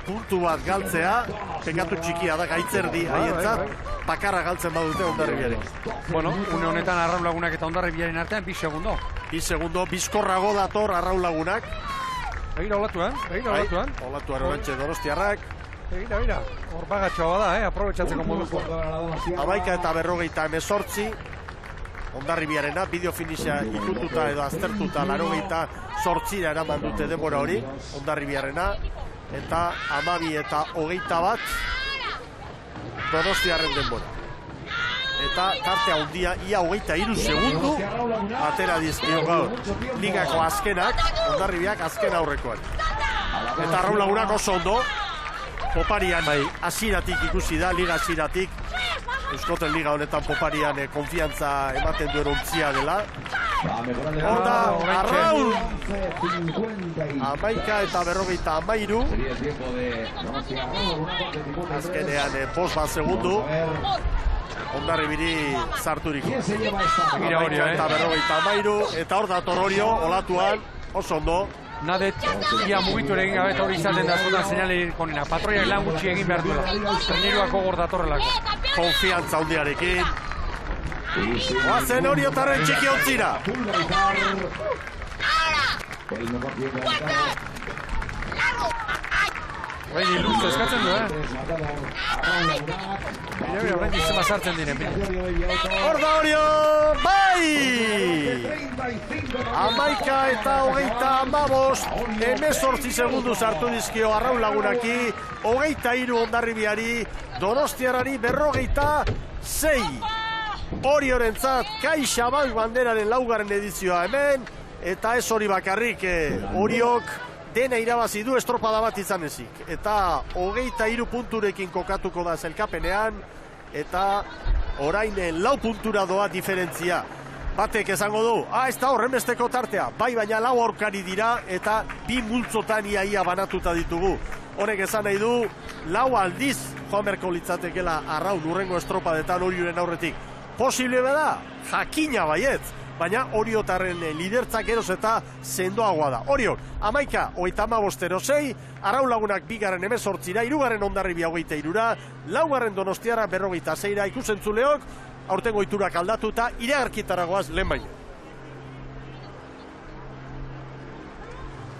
puntu bat galtzea, pekatu txikia da gaitzerdi haientzat, bakarra galtzen badute Hondarribiaren. Bueno, une honetan Arraunlagunak eta Hondarribiaren artean 2 segundo. 2 segundo, bizkorrago dator Arraunlagunak. Begira olatuan. Olatuan orantxe Donostiarrak. Begira, hor bagatxoa da, aprobetxatzeko moduko. 11 eta 58, Hondarribiarena, bideo finisa ikututa edo aztertuta 88ra eraman dute denbora hori, Hondarribiarena, eta 12 eta 21 Donostiarren denbora. Eta tarte handia, ia 23 segundu, atera dizkio gaur. Ligako azkenak, Hondarribiak azken aurrekoan. Eta Arraunlagunak oso ondo, Poparian hasiratik ikusi da, liga hasiratik. Euskoten liga honetan Poparian konfiantza ematen duen ontzia dela. Hor da, Arraun! 11 eta 53. Azkenean 5 segundu. Hondarribiri sarturiko. Begira hori, eta 53, eta hor dator Orio, olatuan, oso ondo. Nadet, ia mugitu ere egin gabe eta hori izaten da askotan seinale konena. Patroiak lan gutxi egin behar duela. Terneruako gor datorrelako. Konfiantza handiarekin. Oazen Oriotarren txiki ontzira. Orain iluztu eskatzen du, Orain izema sartzen diren. Hor da Orio, bai! 11:25 segundu sartu dizkio Arraun Lagunaki, 23 Hondarribiari, Donostiarari 46. Oriorentzat Kaixabank banderaren laugarren edizioa hemen, eta ez hori bakarrik, Oriok dena irabazi du estropada bat izan ezik. Eta 23 punturekin kokatuko da zelkapenean, eta orain 4 puntura doa diferentzia. Batek esango du, ez da horren besteko tartea, bai baina 4 aurkari dira, eta 2 multzotan ia banatuta ditugu. Horrek esan nahi du, 4 aldiz joan berko litzatekela Arraun urrengo estropadetan Orioren aurretik. Posible beda, jakina baietz, baina Oriotarren lidertzak eroz eta sendoagoa da. Oriok, 11:35, Arraun Lagunak 2. 18, 3. Hondarribia 23, 4. Donostiarra 46, ikusentzuleok, aurtengo iturak aldatuta, iragarkitaragoaz lehen baino.